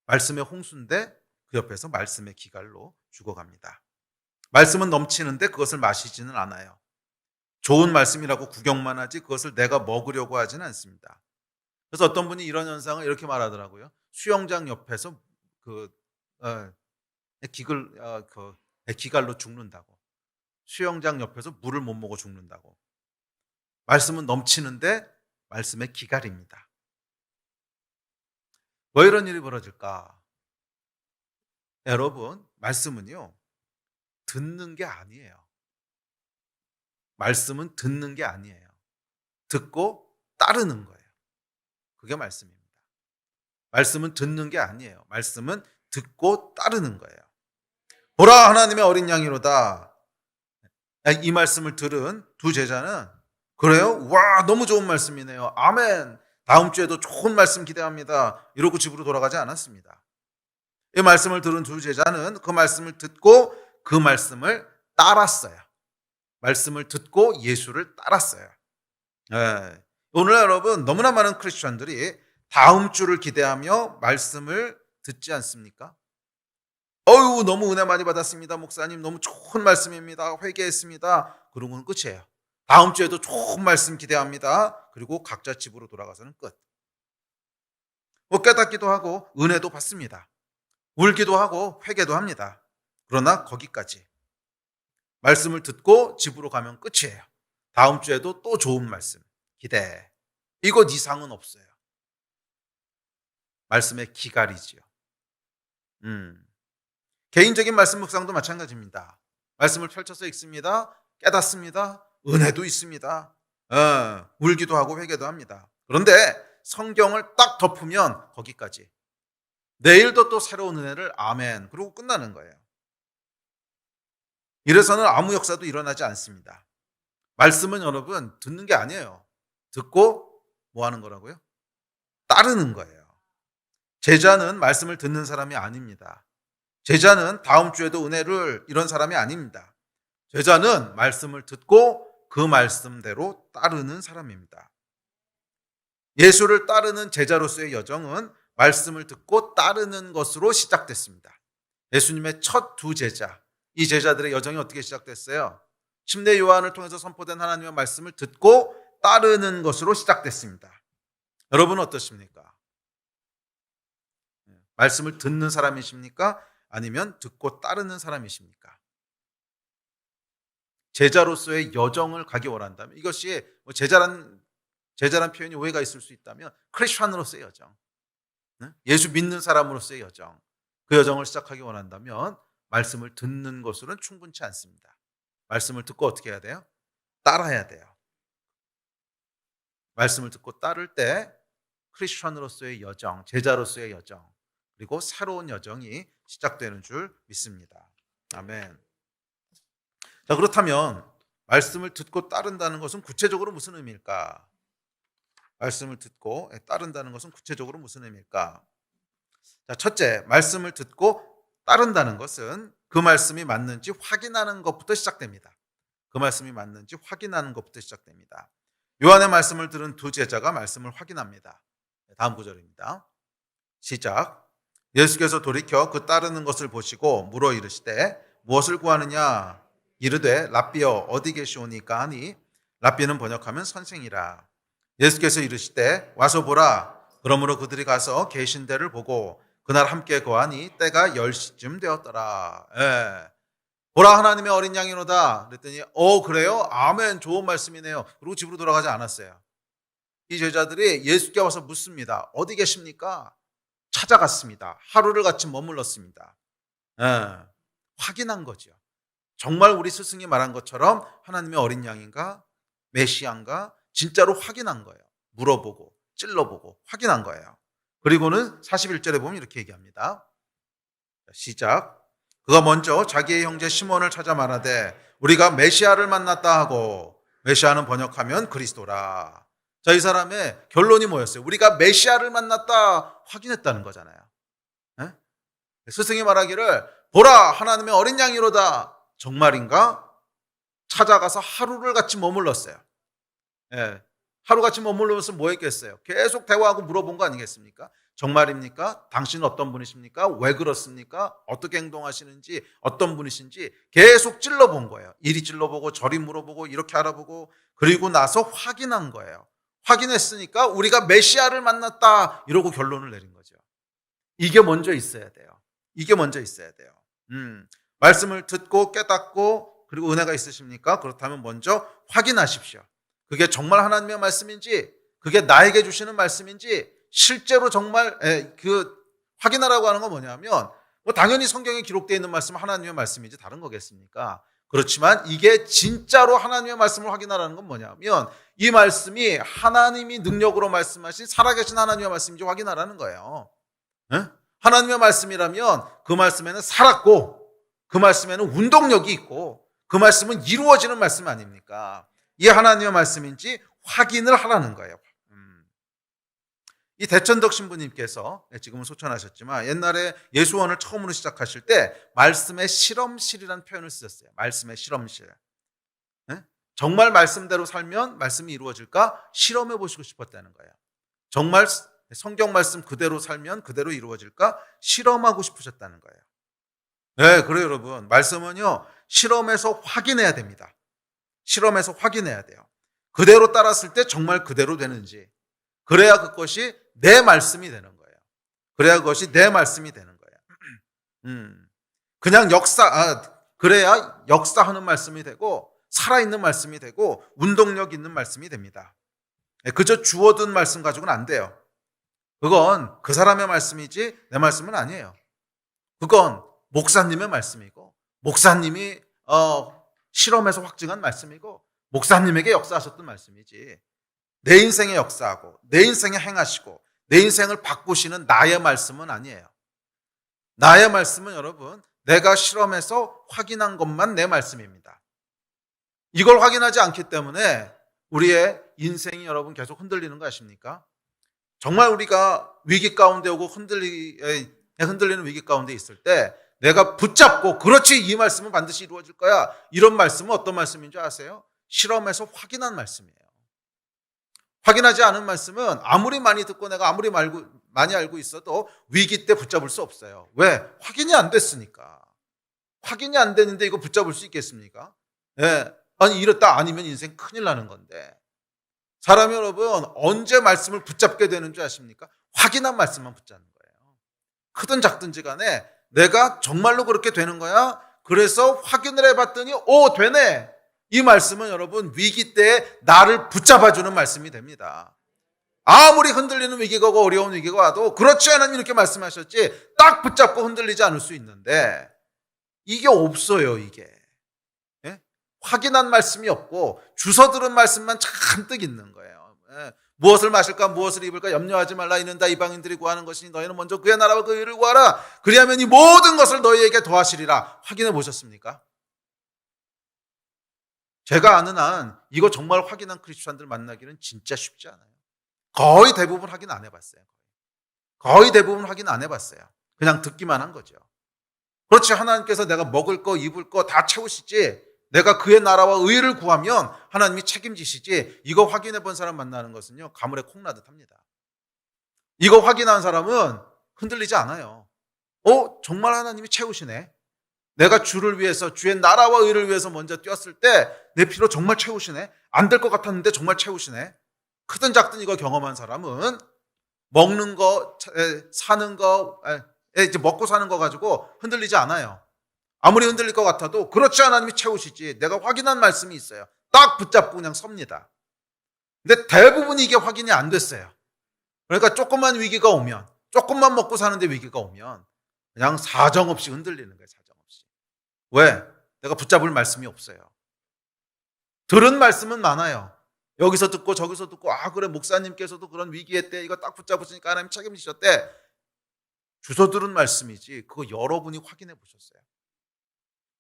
말씀의 홍수인데 그 옆에서 말씀의 기갈로 죽어갑니다. 말씀은 넘치는데 그것을 마시지는 않아요. 좋은 말씀이라고 구경만 하지 그것을 내가 먹으려고 하지는 않습니다. 그래서 어떤 분이 이런 현상을 이렇게 말하더라고요. 수영장 옆에서 그 기갈로 죽는다고. 수영장 옆에서 물을 못 먹어 죽는다고. 말씀은 넘치는데 말씀의 기갈입니다. 왜 이런 일이 벌어질까? 여러분, 말씀은요, 듣는 게 아니에요. 말씀은 듣는 게 아니에요. 듣고 따르는 거예요. 그게 말씀입니다. 말씀은 듣는 게 아니에요. 말씀은 듣고 따르는 거예요. 보라, 하나님의 어린 양이로다. 이 말씀을 들은 두 제자는 그래요? 와, 너무 좋은 말씀이네요. 아멘. 다음 주에도 좋은 말씀 기대합니다. 이러고 집으로 돌아가지 않았습니다. 이 말씀을 들은 두 제자는 그 말씀을 듣고 그 말씀을 따랐어요. 말씀을 듣고 예수를 따랐어요. 오늘 여러분 너무나 많은 크리스천들이 다음 주를 기대하며 말씀을 듣지 않습니까? 너무 은혜 많이 받았습니다. 목사님 너무 좋은 말씀입니다. 회개했습니다. 그러고는 끝이에요. 다음 주에도 좋은 말씀 기대합니다. 그리고 각자 집으로 돌아가서는 끝. 뭐 깨닫기도 하고 은혜도 받습니다. 울기도 하고 회개도 합니다. 그러나 거기까지. 말씀을 듣고 집으로 가면 끝이에요. 다음 주에도 또 좋은 말씀 기대. 이것 이상은 없어요. 말씀의 기갈이지요. 개인적인 말씀 묵상도 마찬가지입니다. 말씀을 펼쳐서 읽습니다. 깨닫습니다. 은혜도 있습니다. 울기도 하고 회개도 합니다. 그런데 성경을 딱 덮으면 거기까지. 내일도 또 새로운 은혜를 아멘. 그러고 끝나는 거예요. 이래서는 아무 역사도 일어나지 않습니다. 말씀은 여러분 듣는 게 아니에요. 듣고 뭐 하는 거라고요? 따르는 거예요. 제자는 말씀을 듣는 사람이 아닙니다. 제자는 다음 주에도 은혜를 이런 사람이 아닙니다. 제자는 말씀을 듣고 그 말씀대로 따르는 사람입니다. 예수를 따르는 제자로서의 여정은 말씀을 듣고 따르는 것으로 시작됐습니다. 예수님의 첫 두 제자, 이 제자들의 여정이 어떻게 시작됐어요? 침례 요한을 통해서 선포된 하나님의 말씀을 듣고 따르는 것으로 시작됐습니다. 여러분은 어떠십니까? 말씀을 듣는 사람이십니까? 아니면 듣고 따르는 사람이십니까? 제자로서의 여정을 가기 원한다면, 이것이 제자란 표현이 오해가 있을 수 있다면 크리스천으로서의 여정, 예수 믿는 사람으로서의 여정, 그 여정을 시작하기 원한다면 말씀을 듣는 것으로는 충분치 않습니다. 말씀을 듣고 어떻게 해야 돼요? 따라야 돼요. 말씀을 듣고 따를 때 크리스천으로서의 여정, 제자로서의 여정, 그리고 새로운 여정이 시작되는 줄 믿습니다. 아멘. 자, 그렇다면 말씀을 듣고 따른다는 것은 구체적으로 무슨 의미일까? 말씀을 듣고 따른다는 것은 구체적으로 무슨 의미일까? 자, 첫째, 말씀을 듣고 따른다는 것은 그 말씀이 맞는지 확인하는 것부터 시작됩니다. 그 말씀이 맞는지 확인하는 것부터 시작됩니다. 요한의 말씀을 들은 두 제자가 말씀을 확인합니다. 다음 구절입니다. 시작. 예수께서 돌이켜 그 따르는 것을 보시고 물어 이르시되 무엇을 구하느냐? 이르되 랍비여 어디 계시오니까 하니, 랍비는 번역하면 선생이라. 예수께서 이르시되 와서 보라. 그러므로 그들이 가서 계신 데를 보고 그날 함께 거하니 때가 10시쯤 되었더라. 보라 하나님의 어린 양이로다. 그랬더니 그래요? 아멘, 좋은 말씀이네요. 그리고 집으로 돌아가지 않았어요. 이 제자들이 예수께 와서 묻습니다. 어디 계십니까? 찾아갔습니다. 하루를 같이 머물렀습니다. 확인한 거죠. 정말 우리 스승이 말한 것처럼 하나님의 어린 양인가? 메시아인가? 진짜로 확인한 거예요. 물어보고 찔러보고 확인한 거예요. 그리고는 41절에 보면 이렇게 얘기합니다. 시작. 그가 먼저 자기의 형제 시몬을 찾아 말하되 우리가 메시아를 만났다 하고, 메시아는 번역하면 그리스도라. 자, 이 사람의 결론이 뭐였어요? 우리가 메시아를 만났다 확인했다는 거잖아요. 스승이 말하기를 보라 하나님의 어린 양이로다. 정말인가? 찾아가서 하루를 같이 머물렀어요. 하루같이 머물러서 뭐 했겠어요? 계속 대화하고 물어본 거 아니겠습니까? 정말입니까? 당신은 어떤 분이십니까? 왜 그렇습니까? 어떻게 행동하시는지, 어떤 분이신지 계속 찔러본 거예요. 이리 찔러보고 저리 물어보고 이렇게 알아보고, 그리고 나서 확인한 거예요. 확인했으니까 우리가 메시아를 만났다 이러고 결론을 내린 거죠. 이게 먼저 있어야 돼요. 이게 먼저 있어야 돼요. 말씀을 듣고 깨닫고 그리고 은혜가 있으십니까? 그렇다면 먼저 확인하십시오. 그게 정말 하나님의 말씀인지, 그게 나에게 주시는 말씀인지, 실제로 정말 확인하라고 하는 건 뭐냐면, 당연히 성경에 기록되어 있는 말씀은 하나님의 말씀이지 다른 거겠습니까? 그렇지만 이게 진짜로 하나님의 말씀을 확인하라는 건 뭐냐면, 이 말씀이 하나님이 능력으로 말씀하신 살아계신 하나님의 말씀인지 확인하라는 거예요. 하나님의 말씀이라면 그 말씀에는 살았고, 그 말씀에는 운동력이 있고, 그 말씀은 이루어지는 말씀 아닙니까? 이 하나님의 말씀인지 확인을 하라는 거예요. 이 대천덕 신부님께서 지금은 소천하셨지만 옛날에 예수원을 처음으로 시작하실 때 말씀의 실험실이라는 표현을 쓰셨어요. 말씀의 실험실. 정말 말씀대로 살면 말씀이 이루어질까 실험해 보시고 싶었다는 거예요. 정말 성경 말씀 그대로 살면 그대로 이루어질까 실험하고 싶으셨다는 거예요. 네, 그래요, 여러분. 말씀은요, 실험해서 확인해야 됩니다. 실험해서 확인해야 돼요. 그대로 따랐을 때 정말 그대로 되는지. 그래야 그것이 내 말씀이 되는 거예요. 그래야 그것이 내 말씀이 되는 거예요. 그냥 그래야 역사하는 말씀이 되고, 살아있는 말씀이 되고, 운동력 있는 말씀이 됩니다. 그저 주워둔 말씀 가지고는 안 돼요. 그건 그 사람의 말씀이지 내 말씀은 아니에요. 그건 목사님의 말씀이고, 목사님이 실험해서 확증한 말씀이고, 목사님에게 역사하셨던 말씀이지, 내 인생에 역사하고 내 인생에 행하시고 내 인생을 바꾸시는 나의 말씀은 아니에요. 나의 말씀은 여러분 내가 실험해서 확인한 것만 내 말씀입니다. 이걸 확인하지 않기 때문에 우리의 인생이 여러분 계속 흔들리는 거 아십니까? 정말 우리가 위기 가운데 오고 흔들리는 위기 가운데 있을 때 내가 붙잡고 그렇지 이 말씀은 반드시 이루어질 거야. 이런 말씀은 어떤 말씀인 줄 아세요? 실험해서 확인한 말씀이에요. 확인하지 않은 말씀은 아무리 많이 듣고 내가 아무리 많이 알고 있어도 위기 때 붙잡을 수 없어요. 왜? 확인이 안 됐으니까. 확인이 안 되는데 이거 붙잡을 수 있겠습니까? 예. 아니 이렇다 아니면 인생 큰일 나는 건데. 사람 여러분 언제 말씀을 붙잡게 되는 줄 아십니까? 확인한 말씀만 붙잡는 거예요. 크든 작든지 간에 내가 정말로 그렇게 되는 거야? 그래서 확인을 해봤더니 되네. 이 말씀은 여러분 위기 때에 나를 붙잡아주는 말씀이 됩니다. 아무리 흔들리는 위기가 오고 어려운 위기가 와도 그렇지 하나님 이렇게 말씀하셨지 딱 붙잡고 흔들리지 않을 수 있는데 이게 없어요. 이게 확인한 말씀이 없고 주워 들은 말씀만 잔뜩 있는 거예요. 무엇을 마실까 무엇을 입을까 염려하지 말라. 이는 다 이방인들이 구하는 것이니 너희는 먼저 그의 나라와 그 의를 구하라. 그리하면 이 모든 것을 너희에게 더하시리라. 확인해 보셨습니까? 제가 아는 한 이거 정말 확인한 크리스찬들 만나기는 진짜 쉽지 않아요. 거의 대부분 확인 안 해봤어요. 거의 대부분 확인 안 해봤어요. 그냥 듣기만 한 거죠. 그렇지 하나님께서 내가 먹을 거 입을 거 다 채우시지 내가 그의 나라와 의를 구하면 하나님이 책임지시지. 이거 확인해 본 사람 만나는 것은요 가물에 콩나듯 합니다. 이거 확인한 사람은 흔들리지 않아요. 정말 하나님이 채우시네. 내가 주를 위해서 주의 나라와 의를 위해서 먼저 뛰었을 때 내 필요 정말 채우시네. 안 될 것 같았는데 정말 채우시네. 크든 작든 이거 경험한 사람은 먹는 거 사는 거 이제 먹고 사는 거 가지고 흔들리지 않아요. 아무리 흔들릴 것 같아도 그렇지 하나님이 채우시지. 내가 확인한 말씀이 있어요. 딱 붙잡고 그냥 섭니다. 근데 대부분 이게 확인이 안 됐어요. 그러니까 조금만 위기가 오면 조금만 먹고 사는데 위기가 오면 그냥 사정없이 흔들리는 거예요. 사정없이. 왜? 내가 붙잡을 말씀이 없어요. 들은 말씀은 많아요. 여기서 듣고 저기서 듣고 그래 목사님께서도 그런 위기의 때 이거 딱 붙잡으시니까 하나님 책임지셨대. 주워 들은 말씀이지 그거 여러분이 확인해 보셨어요?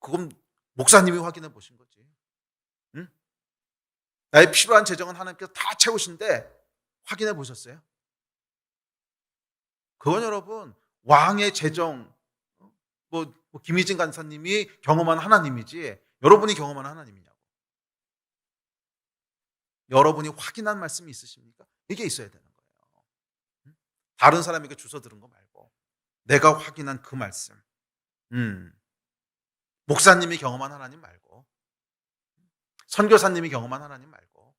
그건 목사님이 확인해 보신 거지. 응? 나의 필요한 재정은 하나님께서 다 채우신데 확인해 보셨어요? 그건 여러분 왕의 재정 김희진 간사님이 경험한 하나님이지 여러분이 경험한 하나님이냐고. 여러분이 확인한 말씀이 있으십니까? 이게 있어야 되는 거예요. 응? 다른 사람에게 주워 들은 거 말고 내가 확인한 그 말씀. 목사님이 경험한 하나님 말고 선교사님이 경험한 하나님 말고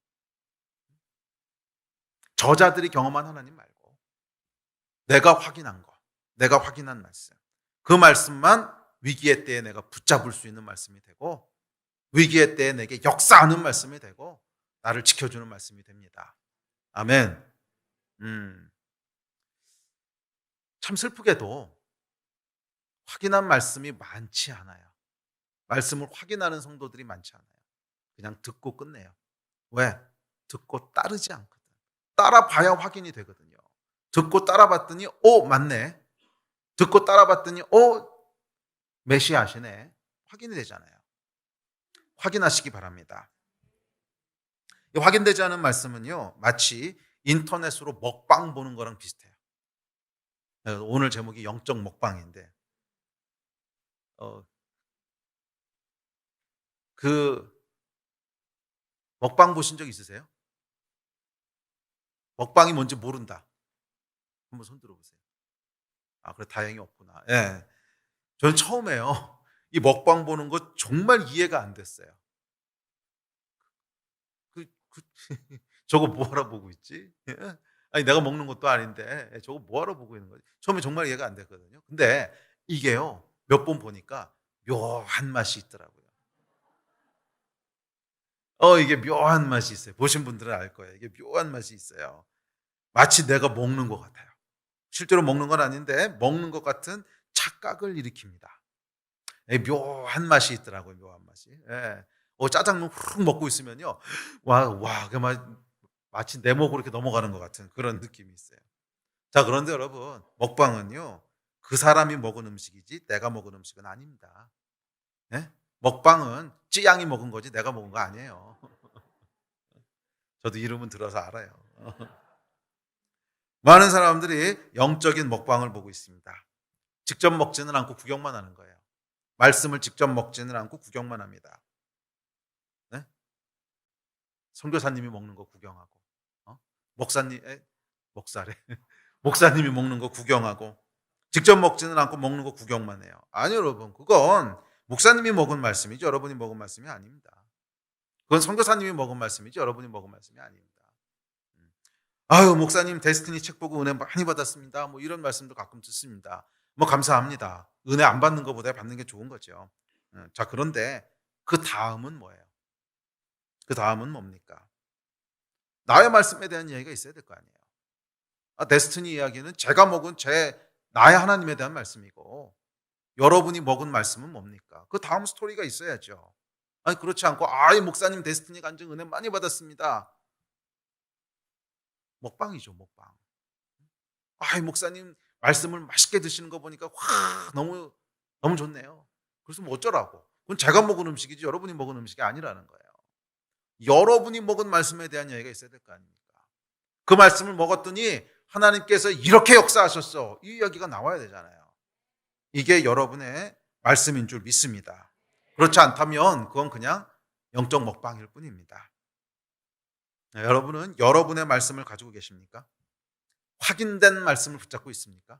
저자들이 경험한 하나님 말고 내가 확인한 거, 내가 확인한 말씀. 그 말씀만 위기의 때에 내가 붙잡을 수 있는 말씀이 되고 위기의 때에 내게 역사하는 말씀이 되고 나를 지켜주는 말씀이 됩니다. 아멘. 참 슬프게도 확인한 말씀이 많지 않아요. 말씀을 확인하는 성도들이 많지 않아요. 그냥 듣고 끝내요. 왜? 듣고 따르지 않거든. 따라봐야 확인이 되거든요. 듣고 따라봤더니 맞네. 듣고 따라봤더니 메시아시네. 확인이 되잖아요. 확인하시기 바랍니다. 확인되지 않은 말씀은요 마치 인터넷으로 먹방 보는 거랑 비슷해요. 오늘 제목이 영적 먹방인데 그 먹방 보신 적 있으세요? 먹방이 뭔지 모른다. 한번 손 들어보세요. 그래 다행히 없구나. 예. 저는 처음에요. 이 먹방 보는 거 정말 이해가 안 됐어요. 저거 뭐하러 보고 있지? 예? 아니 내가 먹는 것도 아닌데 저거 뭐하러 보고 있는 거지? 처음에 정말 이해가 안 됐거든요. 근데 이게요 몇 번 보니까 묘한 맛이 있더라고요. 이게 묘한 맛이 있어요. 보신 분들은 알 거예요. 이게 묘한 맛이 있어요. 마치 내가 먹는 것 같아요. 실제로 먹는 건 아닌데 먹는 것 같은 착각을 일으킵니다. 묘한 맛이 있더라고요. 묘한 맛이. 예. 짜장면 훅 먹고 있으면요. 마치 내 목으로 이렇게 넘어가는 것 같은 그런 느낌이 있어요. 자, 그런데 여러분, 먹방은요. 그 사람이 먹은 음식이지 내가 먹은 음식은 아닙니다. 예? 먹방은 찌양이 먹은 거지 내가 먹은 거 아니에요. 저도 이름은 들어서 알아요. 많은 사람들이 영적인 먹방을 보고 있습니다. 직접 먹지는 않고 구경만 하는 거예요. 말씀을 직접 먹지는 않고 구경만 합니다. 네? 선교사님이 먹는 거 구경하고, 목사래. 목사님이 먹는 거 구경하고, 직접 먹지는 않고 먹는 거 구경만 해요. 아니요, 여러분. 그건 목사님이 먹은 말씀이죠. 여러분이 먹은 말씀이 아닙니다. 그건 선교사님이 먹은 말씀이죠. 여러분이 먹은 말씀이 아닙니다. 아유, 목사님 데스티니 책 보고 은혜 많이 받았습니다. 뭐 이런 말씀도 가끔 듣습니다. 뭐 감사합니다. 은혜 안 받는 것보다 받는 게 좋은 거죠. 자, 그런데 그 다음은 뭐예요? 그 다음은 뭡니까? 나의 말씀에 대한 이야기가 있어야 될 거 아니에요. 데스티니 이야기는 제가 먹은 나의 하나님에 대한 말씀이고, 여러분이 먹은 말씀은 뭡니까? 그 다음 스토리가 있어야죠. 아니, 그렇지 않고, 이 목사님 데스티니 간증 은혜 많이 받았습니다. 먹방이죠, 먹방. 이 목사님 말씀을 맛있게 드시는 거 보니까 너무 좋네요. 그래서 뭐 어쩌라고. 그건 제가 먹은 음식이지 여러분이 먹은 음식이 아니라는 거예요. 여러분이 먹은 말씀에 대한 이야기가 있어야 될 거 아닙니까? 그 말씀을 먹었더니 하나님께서 이렇게 역사하셨어. 이 이야기가 나와야 되잖아요. 이게 여러분의 말씀인 줄 믿습니다. 그렇지 않다면 그건 그냥 영적 먹방일 뿐입니다. 여러분은 여러분의 말씀을 가지고 계십니까? 확인된 말씀을 붙잡고 있습니까?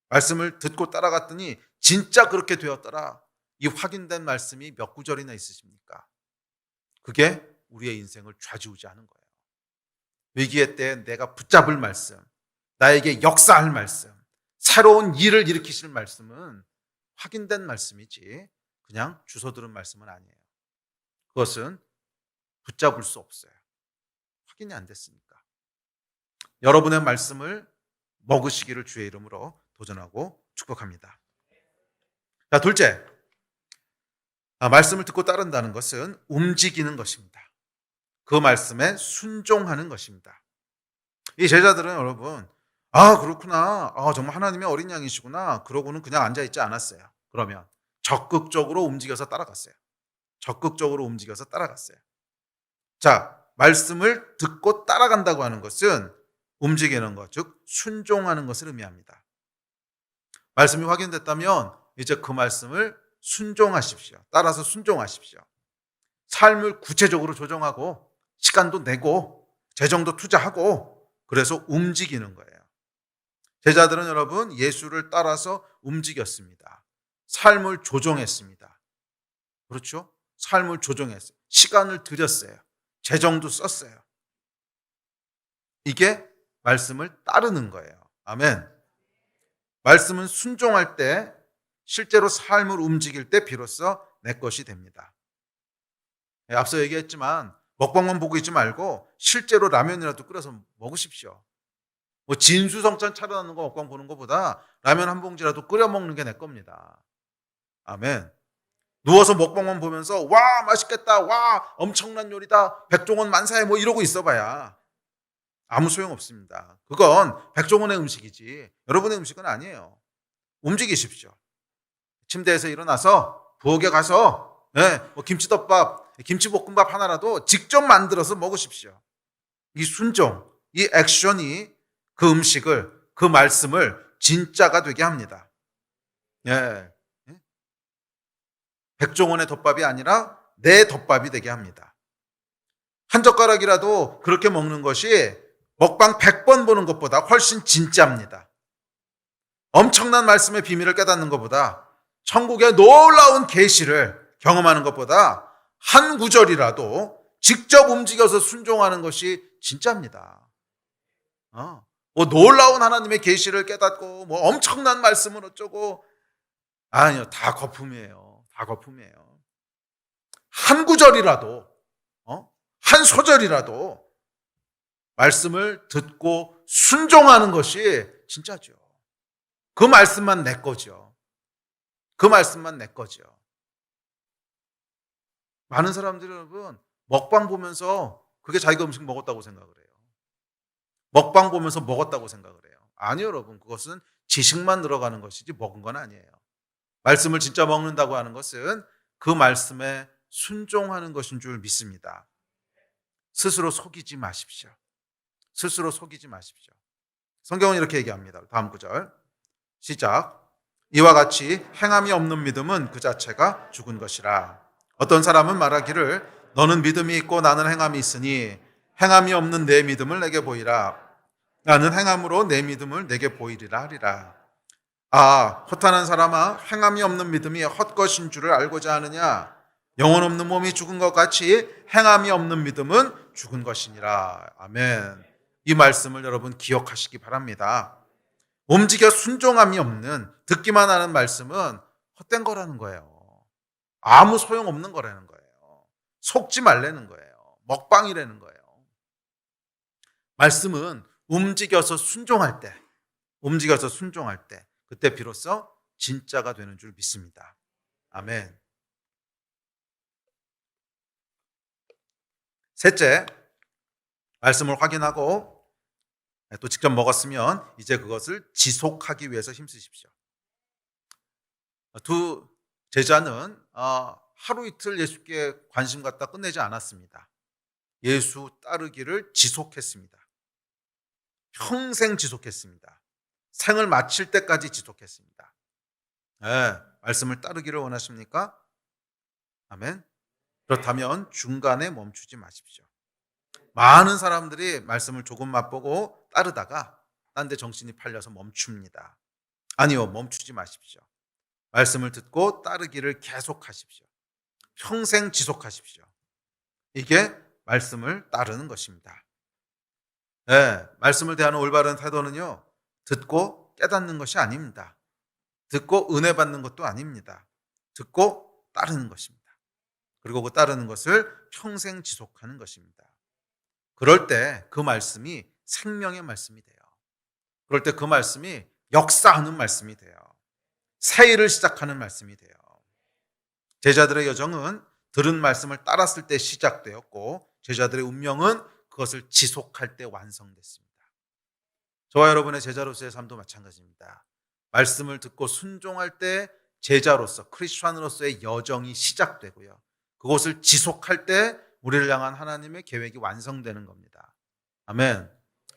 말씀을 듣고 따라갔더니 진짜 그렇게 되었더라. 이 확인된 말씀이 몇 구절이나 있으십니까? 그게 우리의 인생을 좌지우지하는 거예요. 위기의 때에 내가 붙잡을 말씀, 나에게 역사할 말씀, 새로운 일을 일으키실 말씀은 확인된 말씀이지 그냥 주워 들은 말씀은 아니에요. 그것은 붙잡을 수 없어요. 확인이 안 됐으니까. 여러분의 말씀을 먹으시기를 주의 이름으로 도전하고 축복합니다. 자, 둘째. 말씀을 듣고 따른다는 것은 움직이는 것입니다. 그 말씀에 순종하는 것입니다. 이 제자들은 여러분, 그렇구나. 정말 하나님의 어린 양이시구나. 그러고는 그냥 앉아있지 않았어요. 그러면 적극적으로 움직여서 따라갔어요. 자, 말씀을 듣고 따라간다고 하는 것은 움직이는 것, 즉 순종하는 것을 의미합니다. 말씀이 확인됐다면 이제 그 말씀을 순종하십시오. 따라서 순종하십시오. 삶을 구체적으로 조정하고 시간도 내고 재정도 투자하고 그래서 움직이는 거예요. 제자들은 여러분 예수를 따라서 움직였습니다. 삶을 조정했습니다. 그렇죠? 삶을 조정했어요. 시간을 들였어요. 재정도 썼어요. 이게 말씀을 따르는 거예요. 아멘. 말씀은 순종할 때 실제로 삶을 움직일 때 비로소 내 것이 됩니다. 앞서 얘기했지만 먹방만 보고 있지 말고 실제로 라면이라도 끓여서 먹으십시오. 뭐 진수성찬 차려놓는 거 먹방 보는 것보다 라면 한 봉지라도 끓여 먹는 게 내 겁니다. 아멘. 누워서 먹방만 보면서 와 맛있겠다, 와 엄청난 요리다, 백종원 만사해 뭐 이러고 있어봐야 아무 소용없습니다. 그건 백종원의 음식이지 여러분의 음식은 아니에요. 움직이십시오. 침대에서 일어나서 부엌에 가서 뭐 김치덮밥, 김치볶음밥 하나라도 직접 만들어서 먹으십시오. 이 순종, 이 액션이 그 음식을, 그 말씀을 진짜가 되게 합니다. 백종원의 덮밥이 아니라 내 덮밥이 되게 합니다. 한 젓가락이라도 그렇게 먹는 것이 먹방 100번 보는 것보다 훨씬 진짜입니다. 엄청난 말씀의 비밀을 깨닫는 것보다 천국의 놀라운 계시를 경험하는 것보다 한 구절이라도 직접 움직여서 순종하는 것이 진짜입니다. 뭐 놀라운 하나님의 계시를 깨닫고 뭐 엄청난 말씀은 어쩌고 아니요, 다 거품이에요. 다 거품이에요. 한 구절이라도 한 소절이라도 말씀을 듣고 순종하는 것이 진짜죠. 그 말씀만 내 거죠. 그 말씀만 내 거죠. 많은 사람들이 여러분 먹방 보면서 그게 자기가 음식 먹었다고 생각을 해요. 먹방 보면서 먹었다고 생각을 해요. 아니요, 여러분. 그것은 지식만 늘어가는 것이지 먹은 건 아니에요. 말씀을 진짜 먹는다고 하는 것은 그 말씀에 순종하는 것인 줄 믿습니다. 스스로 속이지 마십시오. 스스로 속이지 마십시오. 성경은 이렇게 얘기합니다. 다음 구절 시작. 이와 같이 행함이 없는 믿음은 그 자체가 죽은 것이라. 어떤 사람은 말하기를 너는 믿음이 있고 나는 행함이 있으니 행함이 없는 내 믿음을 내게 보이라. 나는 행함으로 내 믿음을 내게 보이리라 하리라. 아, 허탄한 사람아, 행함이 없는 믿음이 헛것인 줄을 알고자 하느냐? 영혼 없는 몸이 죽은 것 같이 행함이 없는 믿음은 죽은 것이니라. 아멘. 이 말씀을 여러분 기억하시기 바랍니다. 움직여 순종함이 없는, 듣기만 하는 말씀은 헛된 거라는 거예요. 아무 소용없는 거라는 거예요. 속지 말라는 거예요. 먹방이라는 거예요. 말씀은 움직여서 순종할 때, 그때 비로소 진짜가 되는 줄 믿습니다. 아멘. 셋째, 말씀을 확인하고 또 직접 먹었으면 이제 그것을 지속하기 위해서 힘쓰십시오. 두 제자는 하루 이틀 예수께 관심 갖다 끝내지 않았습니다. 예수 따르기를 지속했습니다. 평생 지속했습니다. 생을 마칠 때까지 지속했습니다. 네, 말씀을 따르기를 원하십니까? 아멘. 그렇다면 중간에 멈추지 마십시오. 많은 사람들이 말씀을 조금 맛보고 따르다가 딴 데 정신이 팔려서 멈춥니다. 아니요, 멈추지 마십시오. 말씀을 듣고 따르기를 계속하십시오. 평생 지속하십시오. 이게 말씀을 따르는 것입니다. 네, 말씀을 대하는 올바른 태도는요, 듣고 깨닫는 것이 아닙니다. 듣고 은혜 받는 것도 아닙니다. 듣고 따르는 것입니다. 그리고 그 따르는 것을 평생 지속하는 것입니다. 그럴 때 그 말씀이 생명의 말씀이 돼요. 그럴 때 그 말씀이 역사하는 말씀이 돼요. 새 일을 시작하는 말씀이 돼요. 제자들의 여정은 들은 말씀을 따랐을 때 시작되었고 제자들의 운명은 그것을 지속할 때 완성됐습니다. 저와 여러분의 제자로서의 삶도 마찬가지입니다. 말씀을 듣고 순종할 때 제자로서 크리스찬으로서의 여정이 시작되고요. 그것을 지속할 때 우리를 향한 하나님의 계획이 완성되는 겁니다. 아멘.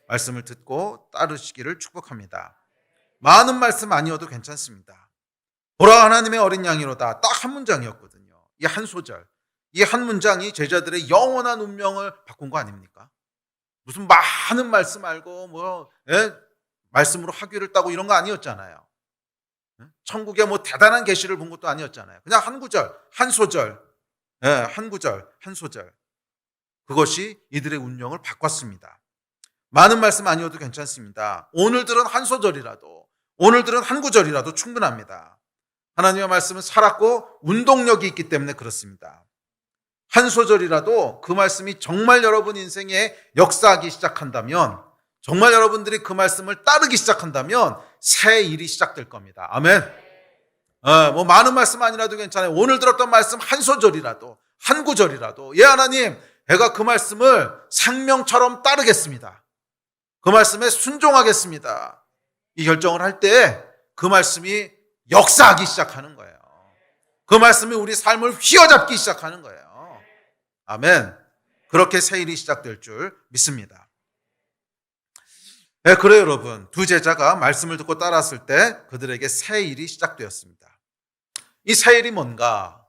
말씀을 듣고 따르시기를 축복합니다. 많은 말씀 아니어도 괜찮습니다. 보라 하나님의 어린 양이로다. 딱 한 문장이었거든요. 이 한 소절, 이 한 문장이 제자들의 영원한 운명을 바꾼 거 아닙니까? 무슨 많은 말씀 알고 말씀으로 학위를 따고 이런 거 아니었잖아요. 천국에 대단한 계시를 본 것도 아니었잖아요. 그냥 한 구절, 한 소절, 한 구절, 한 소절. 그것이 이들의 운명을 바꿨습니다. 많은 말씀 아니어도 괜찮습니다. 오늘 들은 한 소절이라도, 오늘 들은 한 구절이라도 충분합니다. 하나님의 말씀은 살았고 운동력이 있기 때문에 그렇습니다. 한 소절이라도 그 말씀이 정말 여러분 인생에 역사하기 시작한다면, 정말 여러분들이 그 말씀을 따르기 시작한다면 새 일이 시작될 겁니다. 아멘. 많은 말씀 아니라도 괜찮아요. 오늘 들었던 말씀 한 소절이라도, 한 구절이라도, 하나님, 내가 그 말씀을 생명처럼 따르겠습니다. 그 말씀에 순종하겠습니다. 이 결정을 할 때 그 말씀이 역사하기 시작하는 거예요. 그 말씀이 우리 삶을 휘어잡기 시작하는 거예요. 아멘. 그렇게 새 일이 시작될 줄 믿습니다. 네, 그래요, 여러분. 두 제자가 말씀을 듣고 따랐을 때 그들에게 새 일이 시작되었습니다. 이 새 일이 뭔가?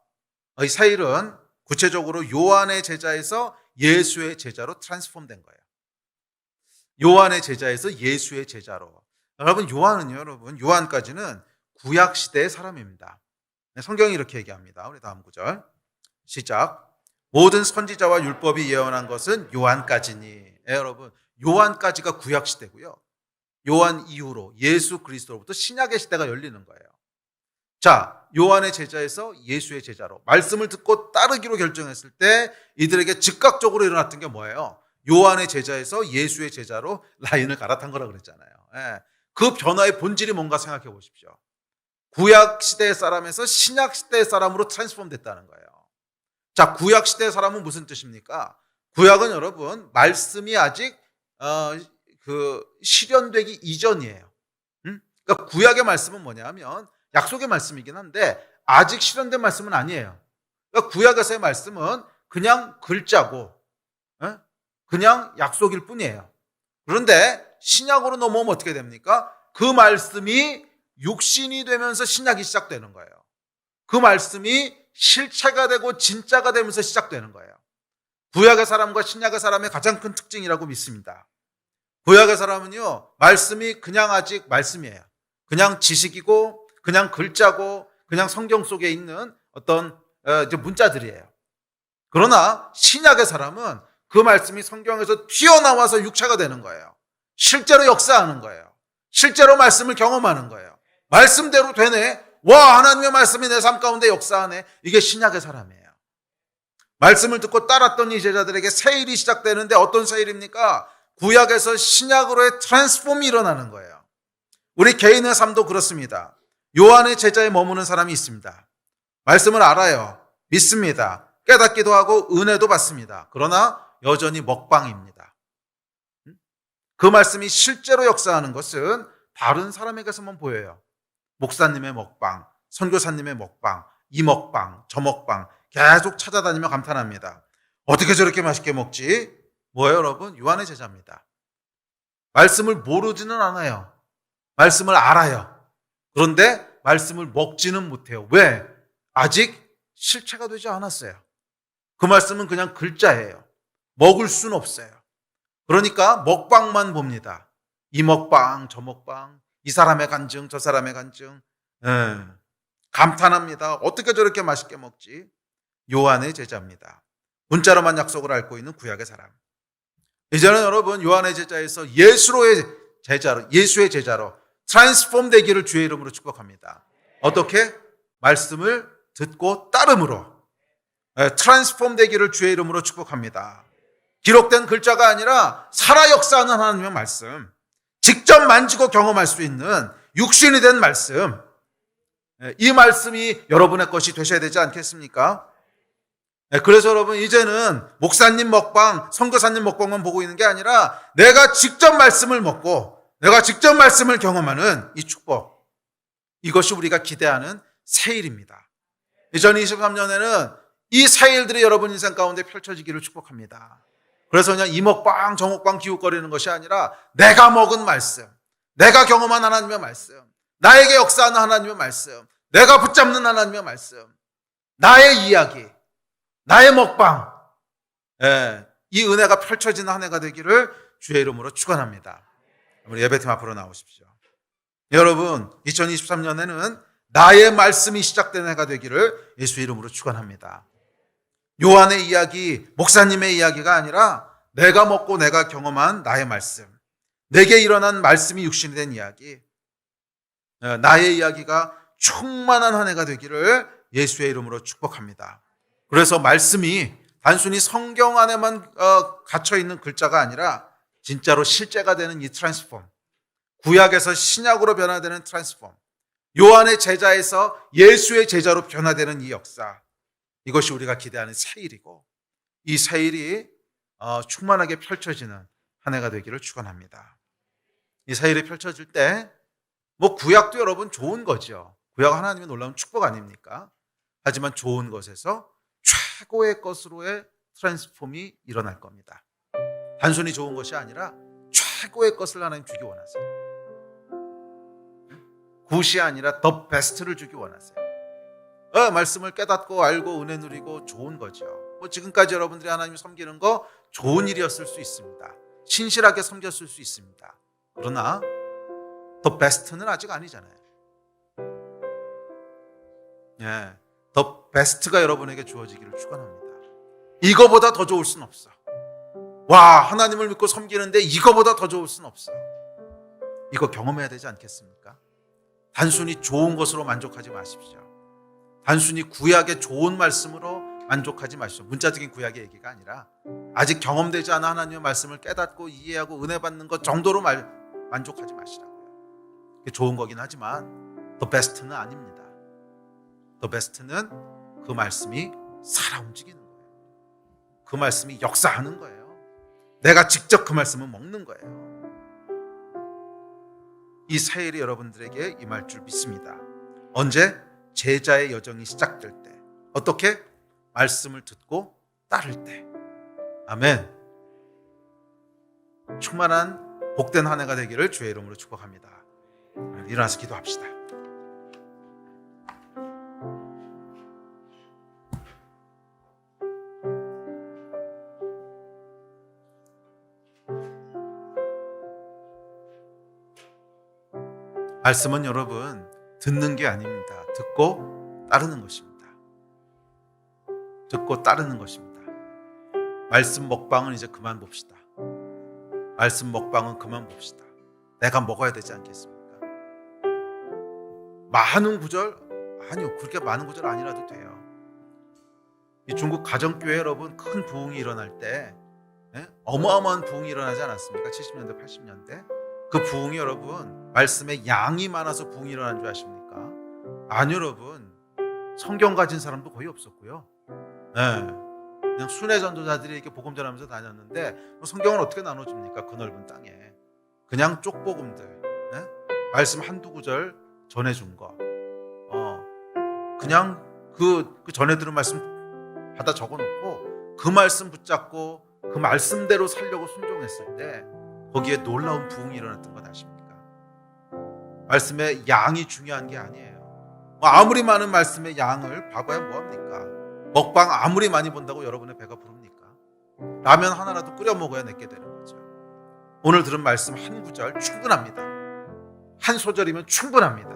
이 새 일은 구체적으로 요한의 제자에서 예수의 제자로 트랜스폼된 거예요. 요한의 제자에서 예수의 제자로. 여러분, 요한까지는 구약 시대의 사람입니다. 성경이 이렇게 얘기합니다. 우리 다음 구절 시작. 모든 선지자와 율법이 예언한 것은 요한까지니. 여러분, 요한까지가 구약 시대고요. 요한 이후로 예수 그리스도로부터 신약의 시대가 열리는 거예요. 자, 요한의 제자에서 예수의 제자로 말씀을 듣고 따르기로 결정했을 때 이들에게 즉각적으로 일어났던 게 뭐예요? 요한의 제자에서 예수의 제자로 라인을 갈아탄 거라고 그랬잖아요. 그 변화의 본질이 뭔가 생각해 보십시오. 구약 시대의 사람에서 신약 시대의 사람으로 트랜스폼 됐다는 거예요. 자, 구약 시대의 사람은 무슨 뜻입니까? 구약은 여러분, 말씀이 아직 실현되기 이전이에요. 그러니까 구약의 말씀은 뭐냐면 약속의 말씀이긴 한데 아직 실현된 말씀은 아니에요. 그러니까 구약에서의 말씀은 그냥 글자고 그냥 약속일 뿐이에요. 그런데 신약으로 넘어오면 어떻게 됩니까? 그 말씀이 육신이 되면서 신약이 시작되는 거예요. 그 말씀이 실체가 되고 진짜가 되면서 시작되는 거예요. 구약의 사람과 신약의 사람의 가장 큰 특징이라고 믿습니다. 구약의 사람은요, 말씀이 그냥 아직 말씀이에요. 그냥 지식이고, 그냥 글자고, 그냥 성경 속에 있는 어떤 문자들이에요. 그러나 신약의 사람은 그 말씀이 성경에서 튀어나와서 육체가 되는 거예요. 실제로 역사하는 거예요. 실제로 말씀을 경험하는 거예요. 말씀대로 되네. 와, 하나님의 말씀이 내 삶 가운데 역사하네. 이게 신약의 사람이에요. 말씀을 듣고 따랐던 이 제자들에게 새 일이 시작되는데 어떤 새 일입니까? 구약에서 신약으로의 트랜스폼이 일어나는 거예요. 우리 개인의 삶도 그렇습니다. 요한의 제자에 머무는 사람이 있습니다. 말씀을 알아요. 믿습니다. 깨닫기도 하고 은혜도 받습니다. 그러나 여전히 먹방입니다. 그 말씀이 실제로 역사하는 것은 다른 사람에게서만 보여요. 목사님의 먹방, 선교사님의 먹방, 이 먹방, 저 먹방 계속 찾아다니며 감탄합니다. 어떻게 저렇게 맛있게 먹지? 뭐예요, 여러분? 요한의 제자입니다. 말씀을 모르지는 않아요. 말씀을 알아요. 그런데 말씀을 먹지는 못해요. 왜? 아직 실체가 되지 않았어요. 그 말씀은 그냥 글자예요. 먹을 수는 없어요. 그러니까 먹방만 봅니다. 이 먹방, 저 먹방, 이 사람의 간증, 저 사람의 간증. 감탄합니다. 어떻게 저렇게 맛있게 먹지? 요한의 제자입니다. 문자로만 약속을 앓고 있는 구약의 사람. 이제는 여러분 요한의 제자에서 예수의 제자로 트랜스폼 되기를 주의 이름으로 축복합니다. 어떻게? 말씀을 듣고 따름으로 트랜스폼 되기를 주의 이름으로 축복합니다. 기록된 글자가 아니라 살아 역사하는 하나님의 말씀, 직접 만지고 경험할 수 있는 육신이 된 말씀, 이 말씀이 여러분의 것이 되셔야 되지 않겠습니까? 그래서 여러분 이제는 목사님 먹방, 선교사님 먹방만 보고 있는 게 아니라 내가 직접 말씀을 먹고 내가 직접 말씀을 경험하는 이 축복, 이것이 우리가 기대하는 새일입니다. 2023년에는 이 새일들이 여러분 인생 가운데 펼쳐지기를 축복합니다. 그래서 그냥 이 먹방 저 먹방 기웃거리는 것이 아니라 내가 먹은 말씀, 내가 경험한 하나님의 말씀, 나에게 역사하는 하나님의 말씀, 내가 붙잡는 하나님의 말씀, 나의 이야기, 나의 먹방, 이 은혜가 펼쳐지는 한 해가 되기를 주의 이름으로 축원합니다. 우리 예배팀 앞으로 나오십시오. 여러분 2023년에는 나의 말씀이 시작된 해가 되기를 예수 이름으로 축원합니다. 요한의 이야기, 목사님의 이야기가 아니라 내가 먹고 내가 경험한 나의 말씀, 내게 일어난 말씀이 육신이 된 이야기, 나의 이야기가 충만한 한 해가 되기를 예수의 이름으로 축복합니다. 그래서 말씀이 단순히 성경 안에만 갇혀있는 글자가 아니라 진짜로 실제가 되는 이 트랜스폼, 구약에서 신약으로 변화되는 트랜스폼, 요한의 제자에서 예수의 제자로 변화되는 이 역사, 이것이 우리가 기대하는 새일이고 이 새일이 충만하게 펼쳐지는 한 해가 되기를 축원합니다. 이 새일이 펼쳐질 때 구약도 여러분 좋은 거죠. 구약 하나님의 놀라운 축복 아닙니까? 하지만 좋은 것에서 최고의 것으로의 트랜스폼이 일어날 겁니다. 단순히 좋은 것이 아니라 최고의 것을 하나님 주기 원하세요. 굿이 아니라 더 베스트를 주기 원하세요. 말씀을 깨닫고 알고 은혜 누리고 좋은 거죠. 지금까지 여러분들이 하나님을 섬기는 거 좋은 일이었을 수 있습니다. 신실하게 섬겼을 수 있습니다. 그러나 더 베스트는 아직 아니잖아요. 더 베스트가 여러분에게 주어지기를 축원합니다. 이거보다 더 좋을 수는 없어. 와, 하나님을 믿고 섬기는데 이거보다 더 좋을 수는 없어. 이거 경험해야 되지 않겠습니까? 단순히 좋은 것으로 만족하지 마십시오. 단순히 구약의 좋은 말씀으로 만족하지 마십시오. 문자적인 구약의 얘기가 아니라 아직 경험되지 않은 하나님의 말씀을 깨닫고 이해하고 은혜 받는 것 정도로 만족하지 마시라고요. 그게 좋은 거긴 하지만 더 베스트는 아닙니다. 더 베스트는 그 말씀이 살아 움직이는 거예요. 그 말씀이 역사하는 거예요. 내가 직접 그 말씀을 먹는 거예요. 이 새일이 여러분들에게 임할 줄 믿습니다. 언제? 제자의 여정이 시작될 때. 어떻게? 말씀을 듣고 따를 때. 아멘. 충만한 복된 한 해가 되기를 주의 이름으로 축복합니다. 일어나서 기도합시다. 말씀은 여러분 듣는 게 아닙니다. 듣고 따르는 것입니다. 듣고 따르는 것입니다. 말씀 먹방은 이제 그만 봅시다. 말씀 먹방은 그만 봅시다. 내가 먹어야 되지 않겠습니까? 많은 구절? 아니요, 그렇게 많은 구절 아니라도 돼요. 이 중국 가정교회 여러분 큰 부흥이 일어날 때 어마어마한 부흥이 일어나지 않았습니까? 70년대 80년대 그 부흥이 여러분 말씀에 양이 많아서 부흥이 일어난 줄 아십니까? 아니요, 여러분 성경 가진 사람도 거의 없었고요. 그냥 순회 전도자들이 이렇게 복음 전하면서 다녔는데 성경을 어떻게 나눠줍니까? 그 넓은 땅에 그냥 쪽복음들 말씀 한두 구절 전해준 거 그냥 그 전에 들은 말씀 받아 적어놓고 그 말씀 붙잡고 그 말씀대로 살려고 순종했을 때 거기에 놀라운 부흥이 일어났던 것 아십니까? 말씀의 양이 중요한 게 아니에요. 아무리 많은 말씀의 양을 봐봐야 뭐합니까? 먹방 아무리 많이 본다고 여러분의 배가 부릅니까? 라면 하나라도 끓여 먹어야 내게 되는 거죠. 오늘 들은 말씀 한 구절 충분합니다. 한 소절이면 충분합니다.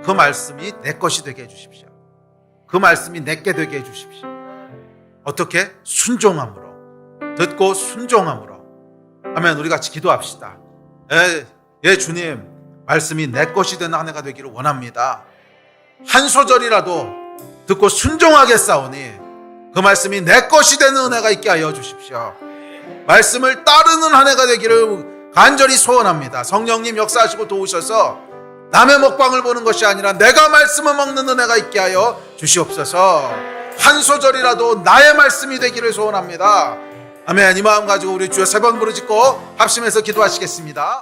그 말씀이 내 것이 되게 해주십시오. 그 말씀이 내게 되게 해주십시오. 어떻게? 순종함으로. 듣고 순종함으로. 하면 우리 같이 기도합시다. 예, 주님, 말씀이 내 것이 되는 한 해가 되기를 원합니다. 한 소절이라도 듣고 순종하게 싸우니 그 말씀이 내 것이 되는 은혜가 있게 하여 주십시오. 말씀을 따르는 한 해가 되기를 간절히 소원합니다. 성령님 역사하시고 도우셔서 남의 먹방을 보는 것이 아니라 내가 말씀을 먹는 은혜가 있게 하여 주시옵소서. 한 소절이라도 나의 말씀이 되기를 소원합니다. 아멘. 이 마음 가지고 우리 주여 세 번 부르짖고 합심해서 기도하시겠습니다.